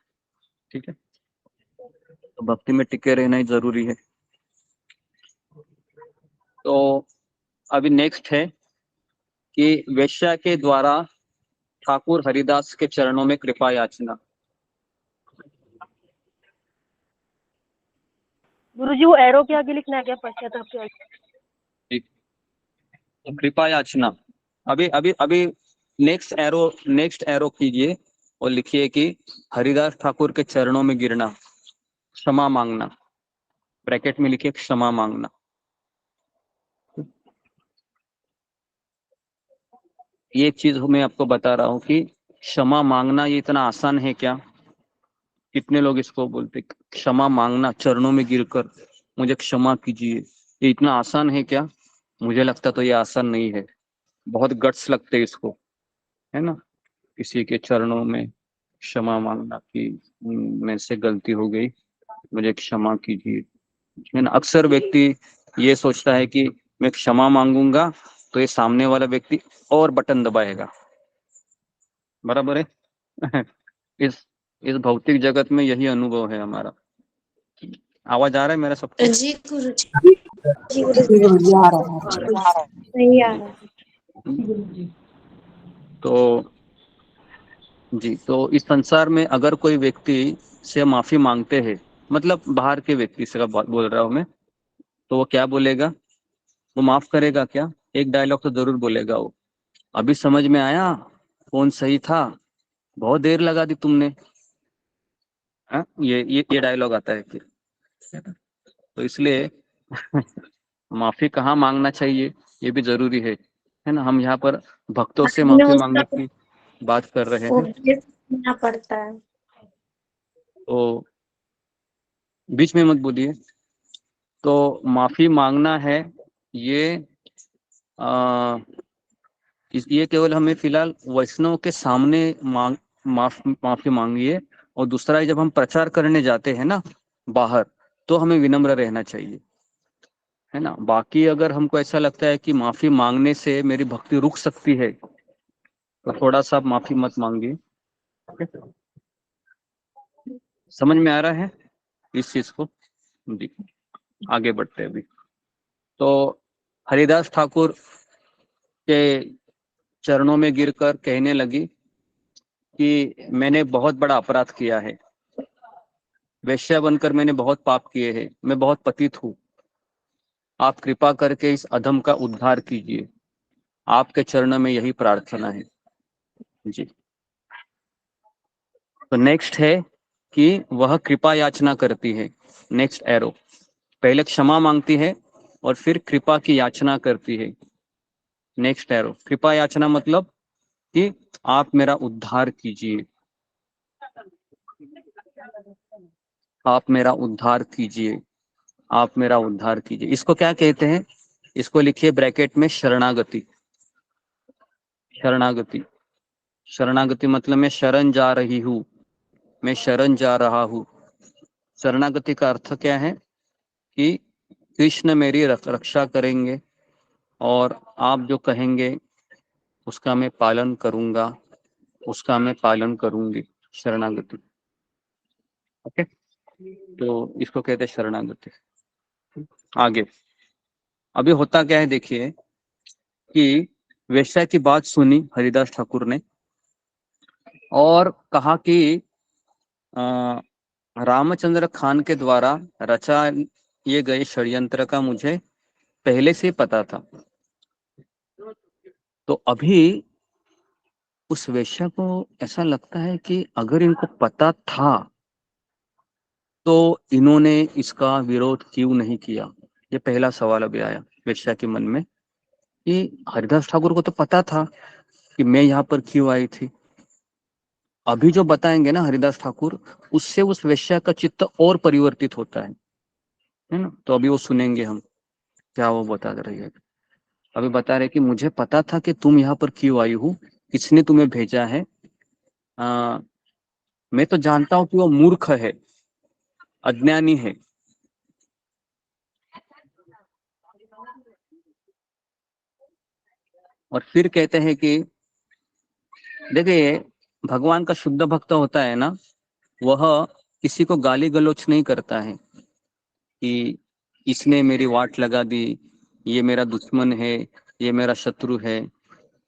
ठीक है, तो भक्ति में टिके रहना ही जरूरी है। तो अभी नेक्स्ट है कि वेश्या के द्वारा ठाकुर हरिदास के चरणों में कृपा याचना। गुरुजी वो एरो के आगे लिखना है क्या, पश्चाताप के आगे? ठीक, तो कृपा याचना। अभी अभी अभी नेक्स्ट एरो कीजिए और लिखिए कि हरिदास ठाकुर के चरणों में गिरना, क्षमा मांगना, ब्रैकेट में लिखिए क्षमा मांगना। ये एक चीज मैं आपको बता रहा हूँ कि क्षमा मांगना ये इतना आसान है क्या? कितने लोग इसको बोलते क्षमा मांगना, चरणों में गिरकर मुझे क्षमा कीजिए, ये इतना आसान है क्या? मुझे लगता तो ये आसान नहीं है, बहुत गट्स लगते इसको, है ना। किसी के चरणों में क्षमा मांगना कि मेरे से गलती हो गई, मुझे क्षमा कीजिए, है ना। अक्सर व्यक्ति ये सोचता है कि मैं क्षमा मांगूंगा तो ये सामने वाला व्यक्ति और बटन दबाएगा, बराबर है। इस इस भौतिक जगत में यही अनुभव है हमारा। आवाज आ रहा है मेरा सबको? जी गुरु जी। जी गुरु जी गुरु जी आ रहा है। सही आ रहा है। तो जी, तो इस संसार में अगर कोई व्यक्ति से माफी मांगते हैं, मतलब बाहर के व्यक्ति से बोल रहा हूं मैं, तो वो क्या बोलेगा? वो माफ करेगा क्या? एक डायलॉग तो जरूर बोलेगा वो, अभी समझ में आया कौन सही था, बहुत देर लगा दी तुमने। हाँ, ये डायलॉग आता है फिर। तो इसलिए माफी कहाँ मांगना चाहिए ये भी जरूरी है ना। हम यहाँ पर भक्तों से हमें माफी उसका मांगने की बात कर रहे हैं, उपदेश सुनना पड़ता है। तो बीच में मत बोलिए। तो माफी मांगना है ये ये केवल हमें फिलहाल वैष्णव के सामने माफी मांगिए, और दूसरा है जब हम प्रचार करने जाते हैं ना बाहर, तो हमें विनम्र रहना चाहिए, है ना। बाकी अगर हमको ऐसा लगता है कि माफी मांगने से मेरी भक्ति रुक सकती है, तो थोड़ा सा माफी मत मांगिए। समझ में आ रहा है इस चीज को? जी, आगे बढ़ते हैं अभी। तो हरिदास ठाकुर के चरणों में गिरकर कहने लगी कि मैंने बहुत बड़ा अपराध किया है, वेश्या बनकर मैंने बहुत पाप किए हैं, मैं बहुत पतित हूँ, आप कृपा करके इस अधम का उद्धार कीजिए, आपके चरणों में यही प्रार्थना है। जी, तो नेक्स्ट है कि वह कृपा याचना करती है। नेक्स्ट एरो, पहले क्षमा मांगती है और फिर कृपा की याचना करती है। नेक्स्ट एरो, कृपा याचना मतलब कि आप मेरा उद्धार कीजिए, आप मेरा उद्धार कीजिए, आप मेरा उद्धार कीजिए। इसको क्या कहते हैं? इसको लिखिए ब्रैकेट में, शरणागति। शरणागति, शरणागति मतलब मैं शरण जा रही हूँ, मैं शरण जा रहा हूँ। शरणागति का अर्थ क्या है कि कृष्ण मेरी रक्षा करेंगे और आप जो कहेंगे उसका मैं पालन करूंगा, उसका मैं पालन करूंगी। शरणागति, ओके। तो इसको कहते हैं शरणागति। आगे अभी होता क्या है देखिए कि वेश्या की बात सुनी हरिदास ठाकुर ने और कहा कि रामचंद्र खान के द्वारा रचा ये गए षड्यंत्र का मुझे पहले से पता था। तो अभी उस वेश्या को ऐसा लगता है कि अगर इनको पता था तो इन्होंने इसका विरोध क्यों नहीं किया। ये पहला सवाल अभी आया वेश्या के मन में कि हरिदास ठाकुर को तो पता था कि मैं यहाँ पर क्यों आई थी। अभी जो बताएंगे ना हरिदास ठाकुर, उससे उस वेश्या का चित्त और परिवर्तित होता है ना। तो अभी वो सुनेंगे हम क्या वो बता रही है। अभी बता रहे कि मुझे पता था कि तुम यहाँ पर क्यों आई हो, किसने तुम्हें भेजा है। मैं तो जानता हूँ कि वो मूर्ख है, अज्ञानी है। और फिर कहते हैं कि देखिए भगवान का शुद्ध भक्त होता है ना, वह किसी को गाली गलौच नहीं करता है कि इसने मेरी वाट लगा दी, ये मेरा दुश्मन है, ये मेरा शत्रु है।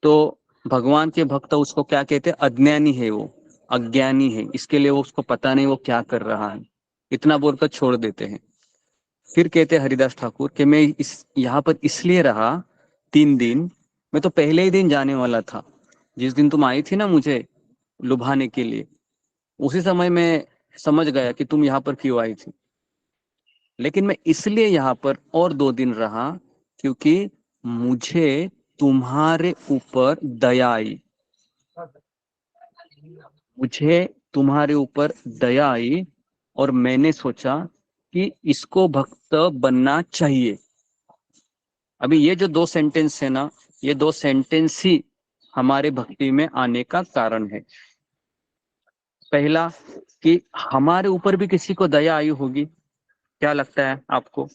तो भगवान के भक्त उसको क्या कहते हैं? अज्ञानी है, वो अज्ञानी है, इसके लिए वो उसको पता नहीं वो क्या कर रहा है, इतना बोलकर छोड़ देते हैं। फिर कहते हैं हरिदास ठाकुर कि मैं इस यहाँ पर इसलिए रहा 3 दिन, मैं तो पहले ही दिन जाने वाला था, जिस दिन तुम आई थी ना मुझे लुभाने के लिए, उसी समय मैं समझ गया कि तुम यहाँ पर क्यों आई थी। लेकिन मैं इसलिए यहाँ पर और 2 दिन रहा क्योंकि मुझे तुम्हारे ऊपर दया आई, मुझे तुम्हारे ऊपर दया आई और मैंने सोचा कि इसको भक्त बनना चाहिए। अभी ये जो 2 सेंटेंस है ना, ये 2 सेंटेंस ही हमारे भक्ति में आने का कारण है। पहला कि हमारे ऊपर भी किसी को दया आई होगी, क्या लगता है आपको?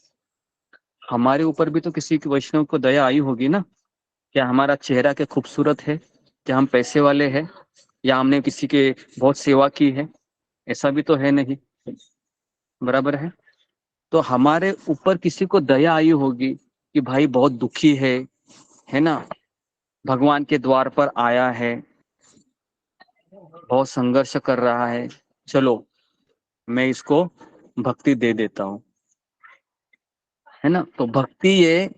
हमारे ऊपर भी तो किसी की वैष्णव को दया आई होगी ना। क्या हमारा चेहरा क्या खूबसूरत है, क्या हम पैसे वाले हैं, या हमने किसी के बहुत सेवा की है? ऐसा भी तो है नहीं, बराबर है। तो हमारे ऊपर किसी को दया आई होगी कि भाई बहुत दुखी है ना, भगवान के द्वार पर आया है, बहुत संघर्ष कर रहा है, चलो मैं इसको भक्ति दे देता हूँ, है ना। तो भक्ति ये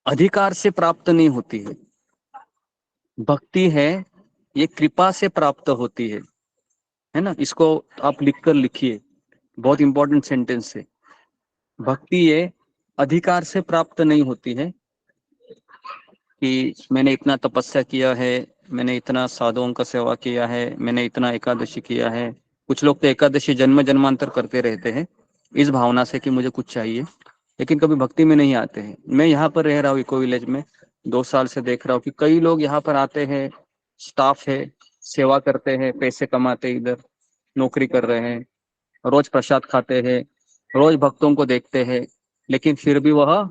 अधिकार से प्राप्त नहीं होती है, भक्ति है ये कृपा से प्राप्त होती है ना। इसको आप लिखिए, बहुत इंपॉर्टेंट सेंटेंस है। भक्ति ये अधिकार से प्राप्त नहीं होती है कि मैंने इतना तपस्या किया है, मैंने इतना साधुओं का सेवा किया है, मैंने इतना एकादशी किया है। कुछ लोग तो एकादशी जन्म जन्मांतर करते रहते हैं इस भावना से कि मुझे कुछ चाहिए, लेकिन कभी भक्ति में नहीं आते हैं। मैं यहाँ पर रह रहा हूँ इको विलेज में, 2 साल से देख रहा हूँ कि कई लोग यहाँ पर आते हैं, स्टाफ है, सेवा करते हैं, पैसे कमाते, इधर नौकरी कर रहे हैं, रोज प्रसाद खाते हैं, रोज भक्तों को देखते हैं, लेकिन फिर भी वह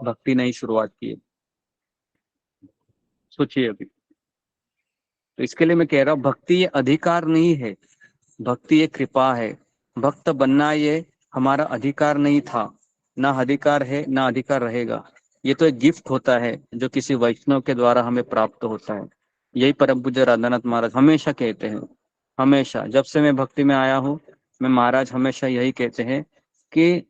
भक्ति नहीं शुरुआत की है। सोचिए अभी। तो इसके लिए मैं कह रहा हूँ भक्ति ये अधिकार नहीं है, भक्ति ये कृपा है। भक्त बनना ये हमारा अधिकार नहीं था, ना अधिकार है ना अधिकार रहेगा। ये तो एक गिफ्ट होता है जो किसी वैष्णव के द्वारा हमें प्राप्त होता है। यही परम पूज्य राधानाथ महाराज हमेशा कहते हैं, हमेशा जब से मैं भक्ति में आया हूँ, मैं महाराज हमेशा यही कहते हैं कि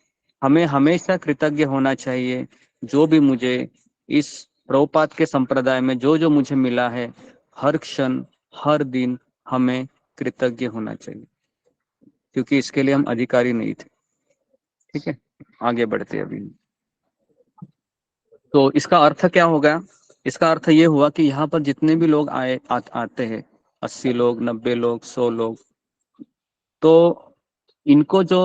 हमें हमेशा कृतज्ञ होना चाहिए। जो भी मुझे इस प्रभुपाद के संप्रदाय में जो जो मुझे मिला है, हर क्षण हर दिन हमें कृतज्ञ होना चाहिए, क्योंकि इसके लिए हम अधिकारी नहीं थे। ठीक है, आगे बढ़ते अभी। तो इसका अर्थ क्या होगा? इसका अर्थ ये हुआ कि यहाँ पर जितने भी लोग आते हैं, 80 लोग, 90 लोग, 100 लोग, तो इनको जो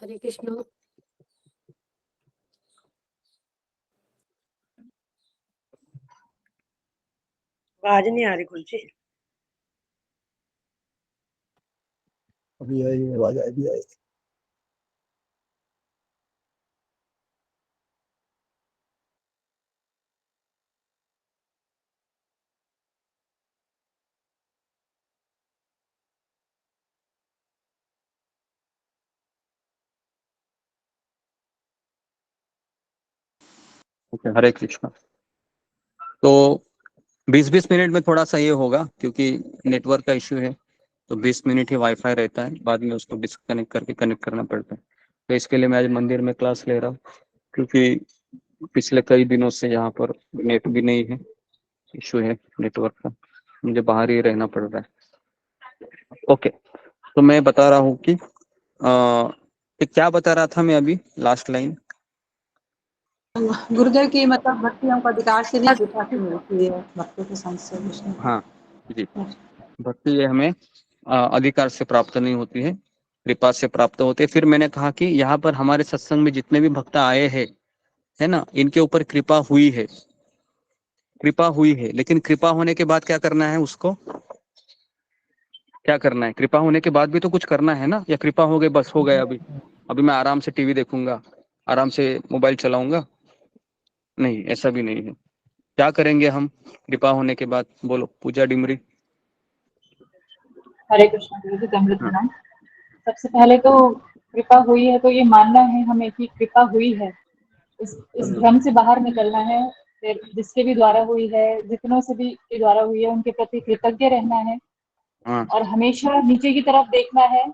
हरे कृष्ण। आवाज नहीं आ रही कुलची। अभी आई आवाज, आई भी आई। हरे कृष्ण। तो 20-20 मिनट में थोड़ा सा ये होगा क्योंकि नेटवर्क का इश्यू है, तो 20 मिनट ही वाईफाई रहता है, बाद में उसको डिस्कनेक्ट करके कनेक्ट करना पड़ता है। तो इसके लिए मैं आज मंदिर में क्लास ले रहा हूँ, क्योंकि पिछले कई दिनों से यहाँ पर नेट भी नहीं है, इशू है नेटवर्क का, मुझे बाहर ही रहना पड़ रहा है। ओके, तो मैं बता रहा हूँ कि क्या बता रहा था मैं अभी, लास्ट लाइन। गुरुदेव की मतलब भक्ति हमको अधिकार से नहीं कृपा से मिलती है, भक्तों के संग से विष्णु। हाँ जी, भक्ति ये हमें अधिकार से प्राप्त नहीं होती है, कृपा से प्राप्त होती है। फिर मैंने कहा कि यहाँ पर हमारे सत्संग में जितने भी भक्त आए हैं, है ना, इनके ऊपर कृपा हुई है, कृपा हुई है। लेकिन कृपा होने के बाद क्या करना है, उसको क्या करना है? कृपा होने के बाद भी तो कुछ करना है ना, या कृपा हो गई बस हो गया, अभी मैं आराम से टीवी देखूंगा, आराम से मोबाइल चलाऊंगा? नहीं, ऐसा भी नहीं है। क्या करेंगे हम कृपा होने के बाद? बोलो पूजा डिमरी। हरे कृष्ण गुरु जी, दंडवत प्रणाम। सबसे पहले तो कृपा हुई है तो ये मानना है हमें कि कृपा हुई है, इस भ्रम से बाहर निकलना है। फिर जिसके भी द्वारा हुई है, जितनों से भी के द्वारा हुई है, उनके प्रति कृतज्ञ रहना है और हमेशा नीचे की तरफ देखना है।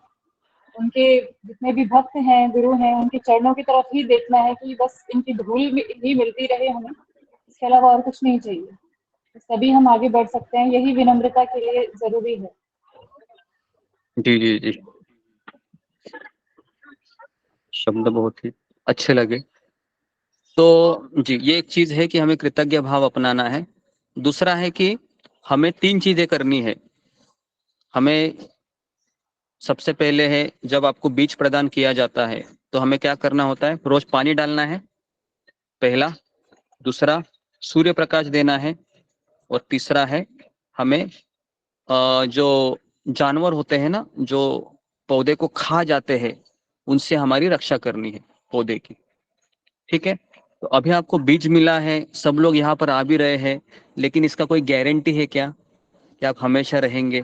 उनके जितने भी भक्त हैं, गुरु हैं, उनके चरणों की तरफ ही देखना है कि बस इनकी धूल ही मिलती रहे हमें, इसके अलावा और कुछ नहीं चाहिए। तभी हम आगे बढ़ सकते हैं, यही विनम्रता के लिए जरूरी है। जी जी जी, शब्द बहुत ही अच्छे लगे। तो जी, ये एक चीज है कि हमें कृतज्ञ भाव अपनाना है। दूसरा है कि हमें 3 चीजें करनी है। हमें सबसे पहले है, जब आपको बीज प्रदान किया जाता है तो हमें क्या करना होता है? रोज पानी डालना है, पहला। दूसरा, सूर्य प्रकाश देना है। और तीसरा है, हमें जो जानवर होते हैं ना, जो पौधे को खा जाते हैं, उनसे हमारी रक्षा करनी है, पौधे की। ठीक है। तो अभी आपको बीज मिला है, सब लोग यहाँ पर आ भी रहे हैं, लेकिन इसका कोई गारंटी है क्या कि आप हमेशा रहेंगे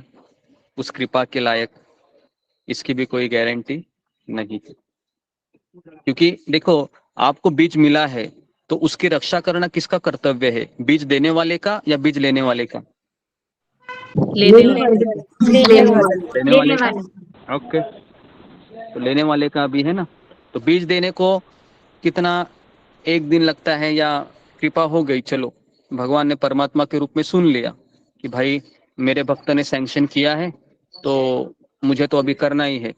उस कृपा के लायक? इसकी भी कोई गारंटी नहीं। क्योंकि देखो, आपको बीज मिला है तो उसकी रक्षा करना किसका कर्तव्य है? बीज देने वाले का या बीज लेने वाले का? लेने वाले लेने वाले का। ओके, तो लेने वाले का भी है ना। तो बीज देने को कितना, 1 दिन लगता है या कृपा हो गई, चलो भगवान ने परमात्मा के रूप में सुन लिया कि भाई मेरे भक्त ने सैंक्शन किया है तो मुझे तो अभी करना ही है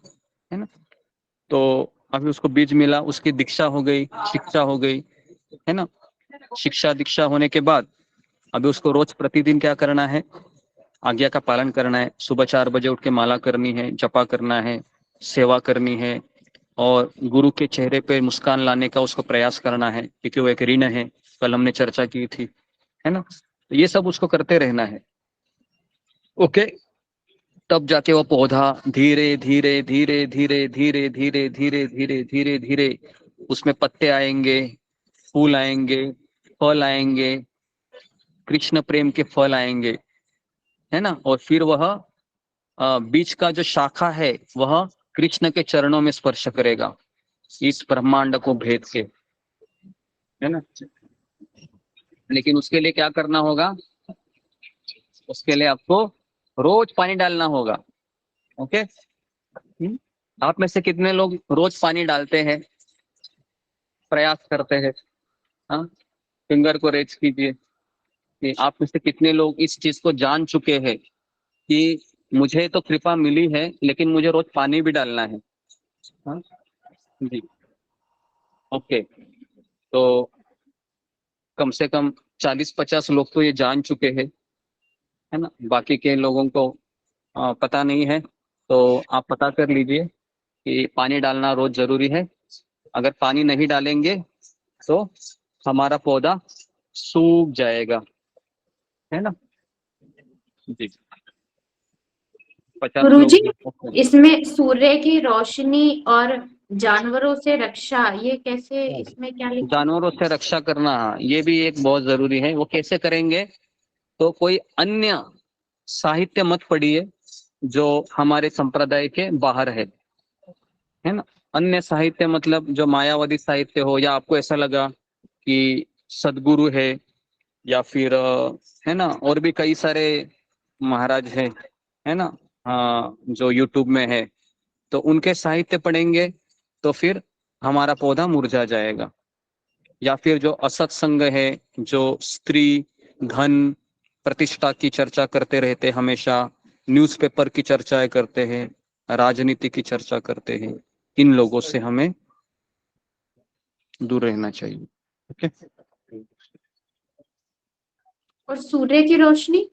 ना। तो अभी उसको बीज मिला, उसकी दीक्षा हो गई, शिक्षा हो गई, है ना। शिक्षा दीक्षा होने के बाद अभी उसको रोज प्रतिदिन क्या करना है? आज्ञा का पालन करना है। सुबह 4 बजे उठ के माला करनी है, जपा करना है, सेवा करनी है, और गुरु के चेहरे पे मुस्कान लाने का उसको प्रयास करना है, क्योंकि वो एक ऋण है, कल हमने चर्चा की थी, है ना। तो ये सब उसको करते रहना है। ओके, तब जाके वो पौधा धीरे धीरे धीरे धीरे धीरे धीरे धीरे धीरे धीरे धीरे उसमें पत्ते आएंगे, फूल आएंगे, फल आएंगे, कृष्ण प्रेम के फल आएंगे, है ना। और फिर वह बीज का जो शाखा है वह कृष्ण के चरणों में स्पर्श करेगा, इस ब्रह्मांड को भेद के, है ना। लेकिन उसके लिए क्या करना होगा? उसके लिए आपको रोज पानी डालना होगा। ओके। आप में से कितने लोग रोज पानी डालते हैं, प्रयास करते हैं? हाँ, फिंगर को रेज कीजिए कि आप में से कितने लोग इस चीज को जान चुके हैं कि मुझे तो कृपा मिली है लेकिन मुझे रोज पानी भी डालना है। हाँ जी, ओके। तो कम से कम 40-50 लोग तो ये जान चुके हैं, है ना। बाकी के लोगों को पता नहीं है, तो आप पता कर लीजिए कि पानी डालना रोज जरूरी है। अगर पानी नहीं डालेंगे तो हमारा पौधा सूख जाएगा, है ना जी। 50 गुरुजी, लोग। इसमें सूर्य की रोशनी और जानवरों से रक्षा, ये कैसे, इसमें क्या लिखा? जानवरों से रक्षा करना, हाँ, ये भी एक बहुत जरूरी है। वो कैसे करेंगे? तो कोई अन्य साहित्य मत पढ़िए जो हमारे संप्रदाय के बाहर है ना। अन्य साहित्य मतलब जो मायावादी साहित्य हो, या आपको ऐसा लगा कि सदगुरु है, या फिर है ना, और भी कई सारे महाराज है ना, हाँ, जो यूट्यूब में है, तो उनके साहित्य पढ़ेंगे तो फिर हमारा पौधा मुरझा जाएगा। या फिर जो असत्संग है, जो स्त्री, धन, प्रतिष्ठा की चर्चा करते रहते, हमेशा न्यूज़पेपर की चर्चाएं करते हैं, राजनीति की चर्चा करते हैं, इन लोगों से हमें दूर रहना चाहिए। ओके। और सूर्य की रोशनी?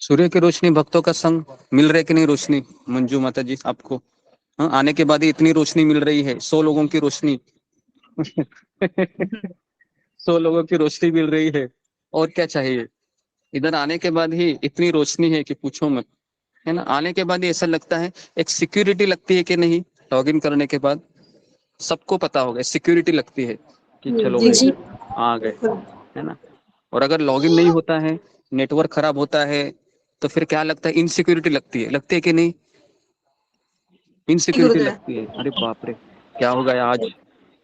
सूर्य की रोशनी, भक्तों का संग, मिल रहे कि नहीं रोशनी मंजू माता जी आपको? हाँ, आने के बाद ही इतनी रोशनी मिल रही है, 100 लोगों की रोशनी 100 लोगों की रोशनी मिल रही है, और क्या चाहिए? इधर आने के बाद ही इतनी रोशनी है कि पूछो मत, है ना। आने के बाद ही ऐसा लगता है, एक सिक्योरिटी लगती है कि नहीं, लॉगिन करने के बाद सबको पता होगा, सिक्योरिटी लगती है कि चलो जी भाई आ गए, है ना। और अगर लॉगिन नहीं होता है, नेटवर्क खराब होता है, तो फिर क्या लगता है? इनसिक्योरिटी लगती है कि नहीं? इनसिक्योरिटी लगती है, अरे बाप रे क्या हो गया आज।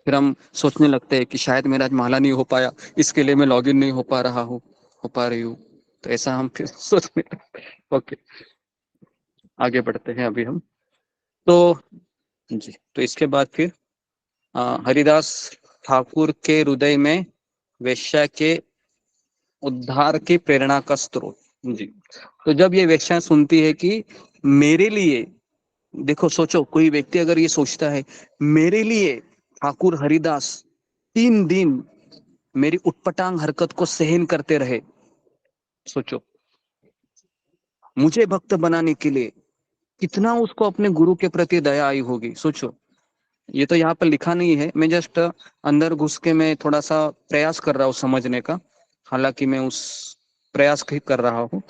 फिर हम सोचने लगते हैं कि शायद मेरा आज माला नहीं हो पाया, इसके लिए मैं लॉगिन नहीं हो पा रहा हूँ, हो पा रही हूँ। तो ऐसा हम फिर सोचने लगते हैं। ओके, आगे बढ़ते हैं अभी हम। तो जी, तो इसके बाद फिर हरिदास ठाकुर के हृदय में वेश्या के उद्धार की प्रेरणा का स्रोत। जी, तो जब ये वेश्या सुनती है कि मेरे लिए, देखो सोचो, कोई व्यक्ति अगर ये सोचता है मेरे लिए ठाकुर हरिदास 3 दिन मेरी उटपटांग हरकत को सहन करते रहे, सोचो मुझे भक्त बनाने के लिए कितना उसको अपने गुरु के प्रति दया आई होगी, सोचो। ये तो यहाँ पर लिखा नहीं है, मैं जस्ट अंदर घुस के मैं थोड़ा सा प्रयास कर रहा हूँ समझने का, हालांकि मैं उस प्रयास कर रहा हूँ,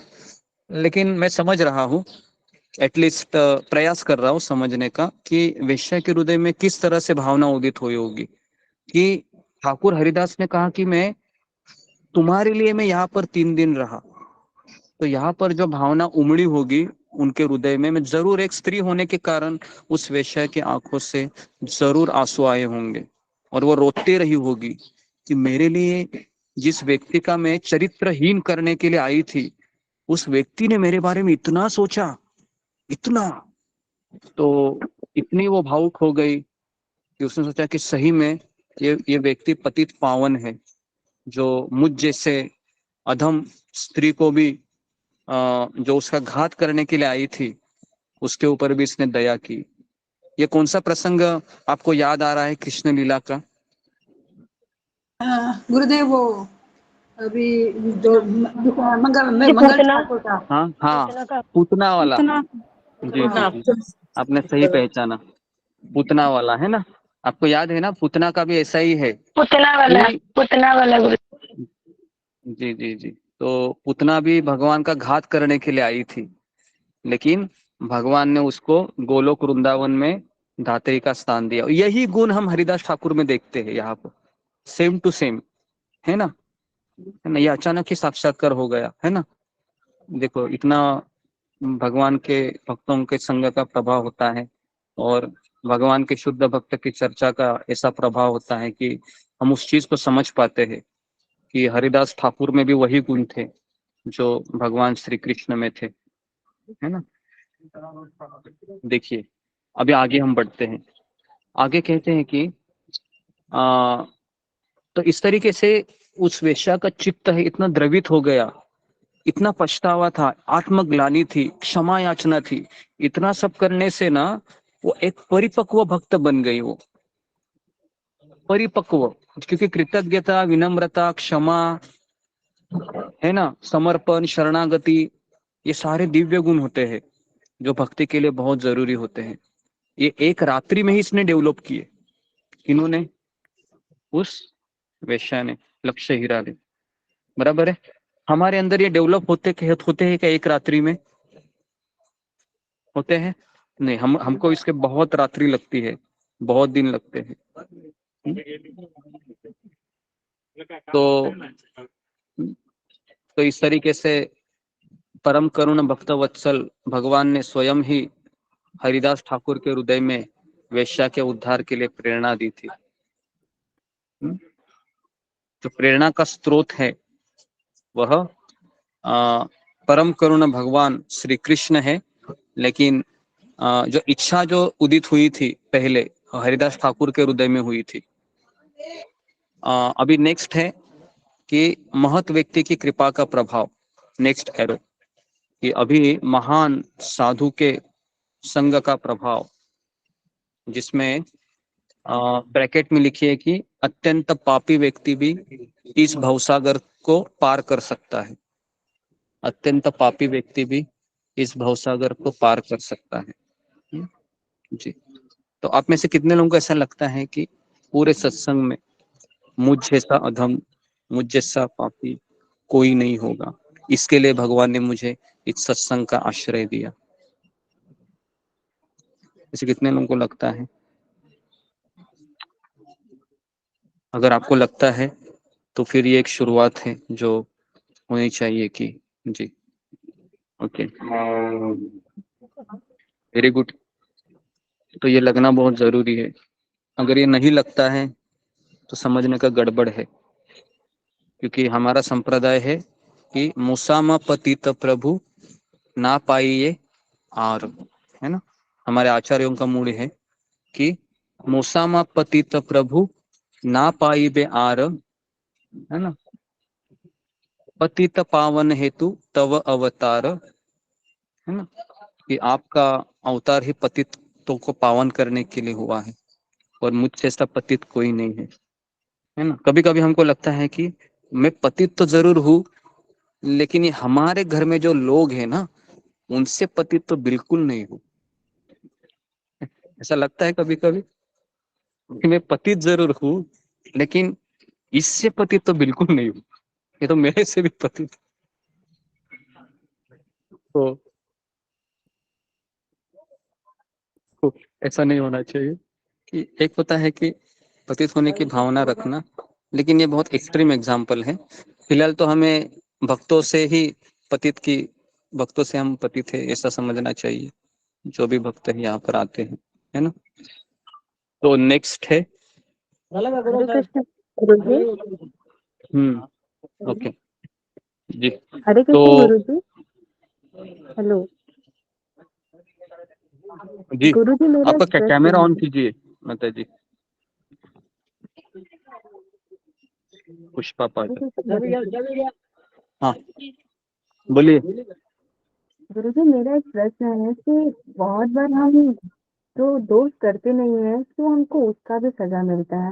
लेकिन मैं समझ रहा हूँ, एटलीस्ट प्रयास कर रहा हूँ समझने का कि वेश्या के हृदय में किस तरह से भावना उदित हुई होगी कि ठाकुर हरिदास ने कहा कि मैं तुम्हारे लिए मैं यहाँ पर 3 दिन रहा, तो यहाँ पर जो भावना उमड़ी होगी उनके हृदय में, मैं जरूर एक स्त्री होने के कारण उस वेश्या की आंखों से जरूर आंसू आए होंगे और वो रोती रही होगी कि मेरे लिए जिस व्यक्ति का मैं चरित्रहीन करने के लिए आई थी, उस व्यक्ति ने मेरे बारे में इतना सोचा, इतना, तो इतनी वो भावुक हो गई कि उसने सोचा कि सही में ये व्यक्ति पतित पावन है, जो मुझ जैसे अधम स्त्री को भी जो उसका घात करने के लिए आई थी उसके ऊपर भी इसने दया की। ये कौन सा प्रसंग आपको याद आ रहा है कृष्ण लीला का? गुरुदेव वो अभी जो मंगल ठाकुर का। हाँ हाँ, पूतना वाला। जी जी जी, आपने सही पहचाना, पूतना वाला है ना, आपको याद है ना, पूतना का भी ऐसा ही है, पुतना वाला गुरु। जी जी जी। तो पूतना भी भगवान का घात करने के लिए आई थी, लेकिन भगवान ने उसको गोलोक वृंदावन में धात्री का स्थान दिया। यही गुण हम हरिदास ठाकुर में देखते हैं यहाँ पर, सेम टू सेम, है ना, है ना। ये अचानक ही साक्षात्कार हो गया है ना। देखो इतना भगवान के भक्तों के संग का प्रभाव होता है और भगवान के शुद्ध भक्त की चर्चा का ऐसा प्रभाव होता है कि हम उस चीज को समझ पाते हैं कि हरिदास ठाकुर में भी वही गुण थे जो भगवान श्री कृष्ण में थे, है ना। देखिए अभी आगे हम बढ़ते हैं, आगे कहते हैं कि तो इस तरीके से उस वेश्या का चित्त है इतना द्रवित हो गया, इतना पछतावा था, आत्मग्लानि थी, क्षमा याचना थी, इतना सब करने से ना वो एक परिपक्व भक्त बन गई, वो परिपक्व, क्योंकि कृतज्ञता, विनम्रता, क्षमा, है ना, समर्पण, शरणागति, ये सारे दिव्य गुण होते हैं जो भक्ति के लिए बहुत जरूरी होते हैं। ये एक रात्रि में ही इसने डेवलप किए, इन्होंने, उस वेश्या ने, लक्ष्य हीरा ने, बराबर है। हमारे अंदर ये डेवलप होते हैं क्या एक रात्रि में? होते हैं नहीं, हमको इसके बहुत रात्रि लगती है, बहुत दिन लगते हैं। तो इस तरीके से परम करुण भक्त वत्सल भगवान ने स्वयं ही हरिदास ठाकुर के हृदय में वेश्या के उद्धार के लिए प्रेरणा दी थी। जो प्रेरणा का स्रोत है वह परम करुण भगवान श्री कृष्ण है, लेकिन जो इच्छा जो उदित हुई थी पहले हरिदास ठाकुर के हृदय में हुई थी। अभी नेक्स्ट है कि महत व्यक्ति की कृपा का प्रभाव, नेक्स्ट एरो, कि अभी महान साधु के संग का प्रभाव, जिसमें ब्रैकेट में लिखिए कि अत्यंत पापी व्यक्ति भी इस भवसागर को पार कर सकता है, अत्यंत पापी व्यक्ति भी इस भवसागर को पार कर सकता है। जी, तो आप में से कितने लोगों को ऐसा लगता है कि पूरे सत्संग में मुझ जैसा अधम, मुझ जैसा पापी कोई नहीं होगा, इसके लिए भगवान ने मुझे इस सत्संग का आश्रय दिया? ऐसे कितने लोगों को लगता है? अगर आपको लगता है तो फिर ये एक शुरुआत है जो होनी चाहिए कि जी, ओके, वेरी गुड। तो ये लगना बहुत जरूरी है, अगर ये नहीं लगता है तो समझने का गड़बड़ है, क्योंकि हमारा संप्रदाय है कि मुसामा पतित प्रभु ना पाइए आर, है ना। हमारे आचार्यों का मूल है कि मुसामा पतित प्रभु ना पाई बे आर, है ना, पतित पावन हेतु तव अवतार, है ना। कि आपका अवतार ही पतितों को पावन करने के लिए हुआ है और मुझ जैसा पतित कोई नहीं है ना। कभी कभी हमको लगता है कि मैं पतित तो जरूर हूँ, लेकिन ये हमारे घर में जो लोग हैं ना, उनसे पतित तो बिल्कुल नहीं हूँ। ऐसा लगता है कभी कभी कि मैं पतित जरूर हूँ, लेकिन इससे पतित तो बिल्कुल नहीं हूँ, ये तो मेरे से भी पतित। तो ऐसा नहीं होना चाहिए कि एक होता है कि पतित होने की भावना रखना, लेकिन ये बहुत एक्सट्रीम एग्जाम्पल है। फिलहाल तो हमें भक्तों से ही पतित की भक्तों से हम पतित है ऐसा समझना चाहिए, जो भी भक्त है यहाँ पर आते हैं, है ना। तो नेक्स्ट है हरे कृष्ण गुरुजी। ओके जी। हरे तो कृष्ण गुरुजी। हेलो जी, गुरुजी, मेरा आपका एक प्रश्न कैमरा ऑन है। कीजिए माता जी। पुष्पा हरे पाठक, कृष्ण गुरुजी। हाँ बोलिए। गुरुजी, मेरा एक प्रश्न है कि बहुत बार हम जो दोष करते नहीं है तो हमको उसका भी सजा मिलता है।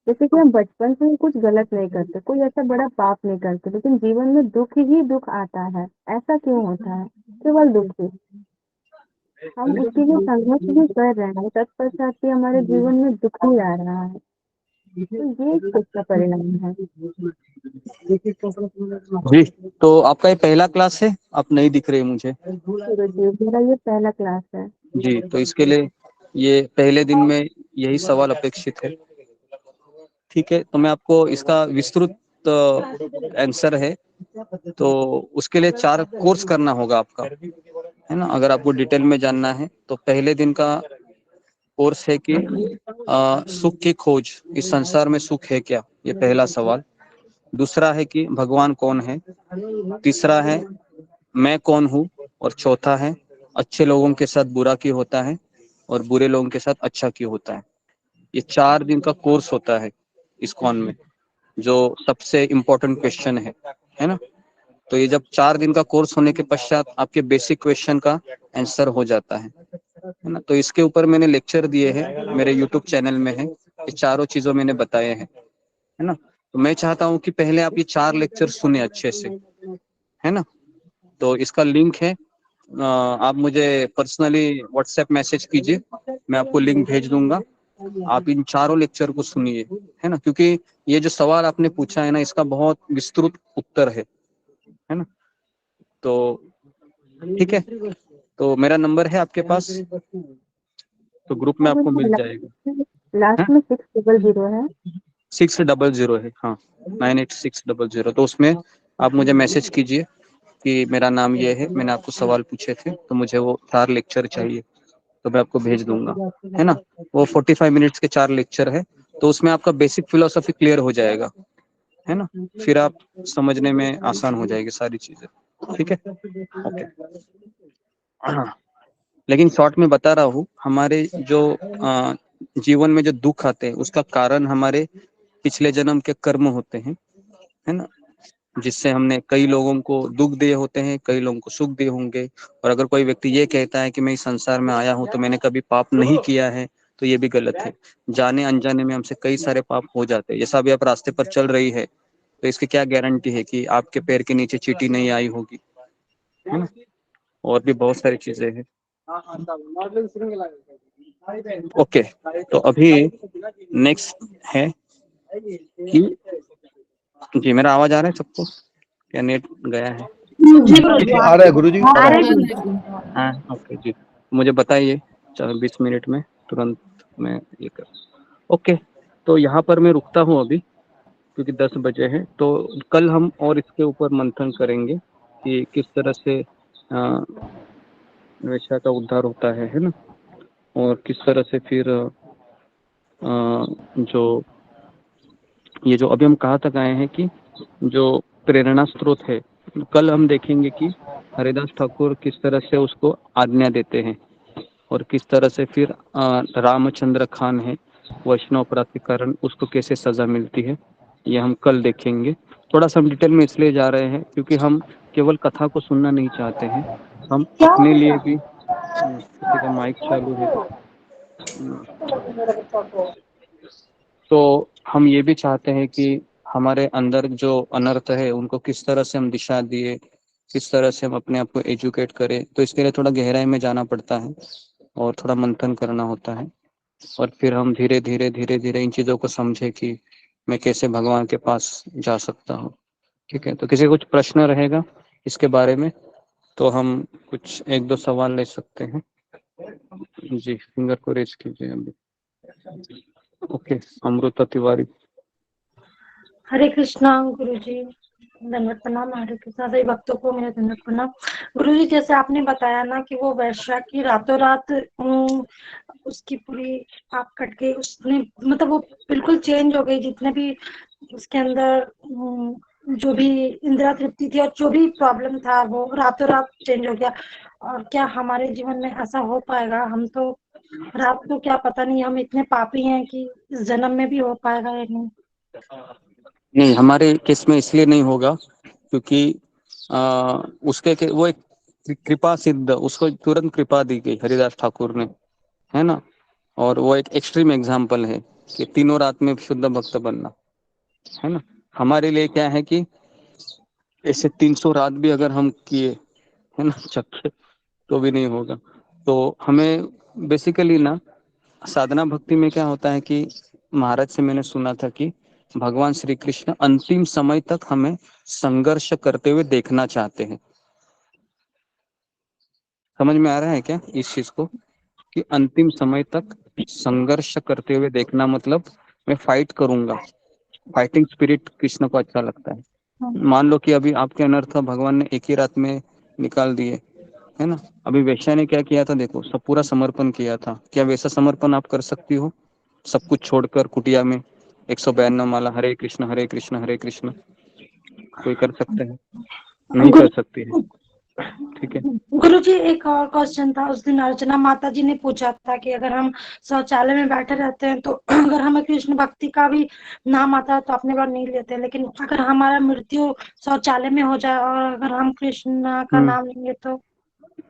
जैसे कि हम बचपन से ही कुछ गलत नहीं करते, कोई ऐसा बड़ा पाप नहीं करते, लेकिन जीवन में दुख ही दुख आता है। ऐसा क्यों होता है? केवल दुख ही। हम उसके लिए संघर्ष भी कर रहे हैं, तत्पश्चात भी हमारे जीवन में दुख ही आ रहा है। तो ये किसका परिणाम है? जी, तो आपका ये पहला क्लास है, आप नहीं दिख रहे मुझे। गुरुजी, मेरा ये पहला क्लास है। जी, तो इसके लिए ये पहले दिन में यही सवाल अपेक्षित है। ठीक है, तो मैं आपको इसका विस्तृत आंसर है, तो उसके लिए 4 कोर्स करना होगा आपका, है ना। अगर आपको डिटेल में जानना है तो पहले दिन का कोर्स है कि सुख की खोज, इस संसार में सुख है क्या, ये पहला सवाल। दूसरा है कि भगवान कौन है। तीसरा है मैं कौन हूँ। और चौथा है अच्छे लोगों के साथ बुरा क्यों होता है और बुरे लोगों के साथ अच्छा क्यों होता है। ये 4 दिन का कोर्स होता है इस्कॉन में, जो सबसे इम्पोर्टेंट क्वेश्चन है ना। तो ये जब 4 दिन का कोर्स होने के पश्चात आपके बेसिक क्वेश्चन का आंसर हो जाता है ना। तो इसके ऊपर मैंने लेक्चर दिए हैं, मेरे यूट्यूब चैनल में है, ये चारों चीजों मैंने बताए हैं, है ना। तो मैं चाहता हूँ कि पहले आप ये 4 लेक्चर सुने अच्छे से, है ना। तो इसका लिंक है, आप मुझे पर्सनली व्हाट्सएप मैसेज कीजिए, मैं आपको लिंक भेज दूंगा। आप इन चारों लेक्चर को सुनिए, है ना, क्योंकि ये जो सवाल आपने पूछा है ना, इसका बहुत विस्तृत उत्तर है ना। तो ठीक है, तो मेरा नंबर है आपके पास, तो ग्रुप में आपको मिल जाएगा। लास्ट में 600 है। 600 है, हाँ 98600। तो उसमें आप मुझे मैसेज कीजिए कि मेरा नाम ये है, मैंने आपको सवाल पूछे थे, तो मुझे वो 4 लेक्चर चाहिए, तो मैं आपको भेज दूंगा, है ना। वो 45 मिनट्स के 4 लेक्चर है, तो उसमें आपका बेसिक फिलोसफी क्लियर हो जाएगा, है ना। फिर आप समझने में आसान हो जाएगी सारी चीजें, ठीक है। ओके, हाँ, लेकिन शॉर्ट में बता रहा हूँ, हमारे जो जीवन में जो दुख आते हैं उसका कारण हमारे पिछले जन्म के कर्म होते हैं, है ना, जिससे हमने कई लोगों को दुख दिए होते हैं, कई लोगों को सुख दिए होंगे। और अगर कोई व्यक्ति ये कहता है कि मैं इस संसार में आया हूँ तो मैंने कभी पाप नहीं किया है, तो ये भी गलत है। जाने अनजाने में हमसे कई सारे पाप हो जाते हैं। जैसा अभी आप रास्ते पर चल रही है, तो इसकी क्या गारंटी है कि आपके पैर के नीचे चींटी नहीं आई होगी, है ना। और भी बहुत सारी चीजें हैं। ओके, तो अभी नेक्स्ट है कि जी, मेरा आवाज आ रहा है सबको, क्या नेट गया है? आ रहा है गुरुजी, आ रहा है। हाँ ओके जी, मुझे बताइए 20 मिनट में तुरंत मैं ये कर। ओके, तो यहाँ पर मैं रुकता हूँ अभी, क्योंकि 10 बजे है। तो कल हम और इसके ऊपर मंथन करेंगे कि किस तरह से वैश्या का उद्धार होता है ना, और किस तरह से फिर जो ये जो अभी हम कहा तक आए हैं कि जो प्रेरणा स्रोत है, कल हम देखेंगे कि हरिदास ठाकुर किस तरह से उसको आज्ञा देते हैं और किस तरह से फिर रामचंद्र खान है वैष्णव अपराध के कारण उसको कैसे सजा मिलती है, ये हम कल देखेंगे। थोड़ा सा हम डिटेल में इसलिए जा रहे हैं क्योंकि हम केवल कथा को सुनना नहीं चाहते हैं, हम अपने लिए भी किसी का माइक चालू है। तो हम ये भी चाहते हैं कि हमारे अंदर जो अनर्थ है उनको किस तरह से हम दिशा दिए, किस तरह से हम अपने आप को एजुकेट करें, तो इसके लिए थोड़ा गहराई में जाना पड़ता है और थोड़ा मंथन करना होता है। और फिर हम धीरे धीरे धीरे धीरे इन चीज़ों को समझे कि मैं कैसे भगवान के पास जा सकता हूँ। ठीक है, तो किसी को कुछ प्रश्न रहेगा इसके बारे में तो हम कुछ एक दो सवाल ले सकते हैं। जी, फिंगर को रेज कीजिए अभी। ओके, अमृता तिवारी। हरे कृष्णा गुरुजी, धन्यवाद प्रणाम। हरे कृष्णा सभी भक्तों को मेरा धन्यवाद प्रणाम। गुरुजी, जैसे आपने बताया ना कि वो वैश्या की रातों रात उसकी पूरी आप कट गई, उसने मतलब वो बिल्कुल चेंज हो गई, जितने भी उसके अंदर जो भी इंदिरा तृप्ति थी और जो भी प्रॉब्लम था वो रातों रात चेंज हो गया। और क्या हमारे जीवन में ऐसा हो पाएगा? हम तो रात को क्या पता नहीं, हम इतने पापी हैं कि इस जन्म में भी हो पाएगा या नहीं। नहीं, हमारे केस में इसलिए नहीं होगा क्योंकि वो एक कृपा सिद्ध, उसको तुरंत कृपा दी गई हरिदास ठाकुर ने, है ना। और वो एक एक्सट्रीम एग्जाम्पल है कि तीनों रात में शुद्ध भक्त बनना, है ना। हमारे लिए क्या है कि ऐसे 300 रात भी अगर हम किए, है ना, चक्के, तो भी नहीं होगा। तो हमें बेसिकली ना साधना भक्ति में क्या होता है कि महाराज से मैंने सुना था कि भगवान श्री कृष्ण अंतिम समय तक हमें संघर्ष करते हुए देखना चाहते हैं। समझ में आ रहा है क्या इस चीज को कि अंतिम समय तक संघर्ष करते हुए देखना, मतलब मैं फाइट करूंगा। फाइटिंग स्पिरिट कृष्ण को अच्छा लगता है। मान लो कि अभी आपके अनर्थ भगवान ने एक ही रात में निकाल दिए, है ना। अभी वैश्या ने क्या किया था, देखो, सब पूरा समर्पण किया था। क्या वैसा समर्पण आप कर सकती हो? सब कुछ छोड़कर कुटिया में 192 माला हरे कृष्ण हरे कृष्ण हरे कृष्ण, कोई कर सकते हैं? नहीं कर सकती है। ठीक है। गुरुजी, एक और क्वेश्चन था। उस दिन अर्चना माता जी ने पूछा था कि अगर हम शौचालय में बैठे रहते हैं तो अगर हमें कृष्ण भक्ति का भी नाम आता है तो अपने बार नहीं लेते, लेकिन अगर हमारा मृत्यु शौचालय में हो जाए और अगर हम कृष्ण का नाम लेंगे तो?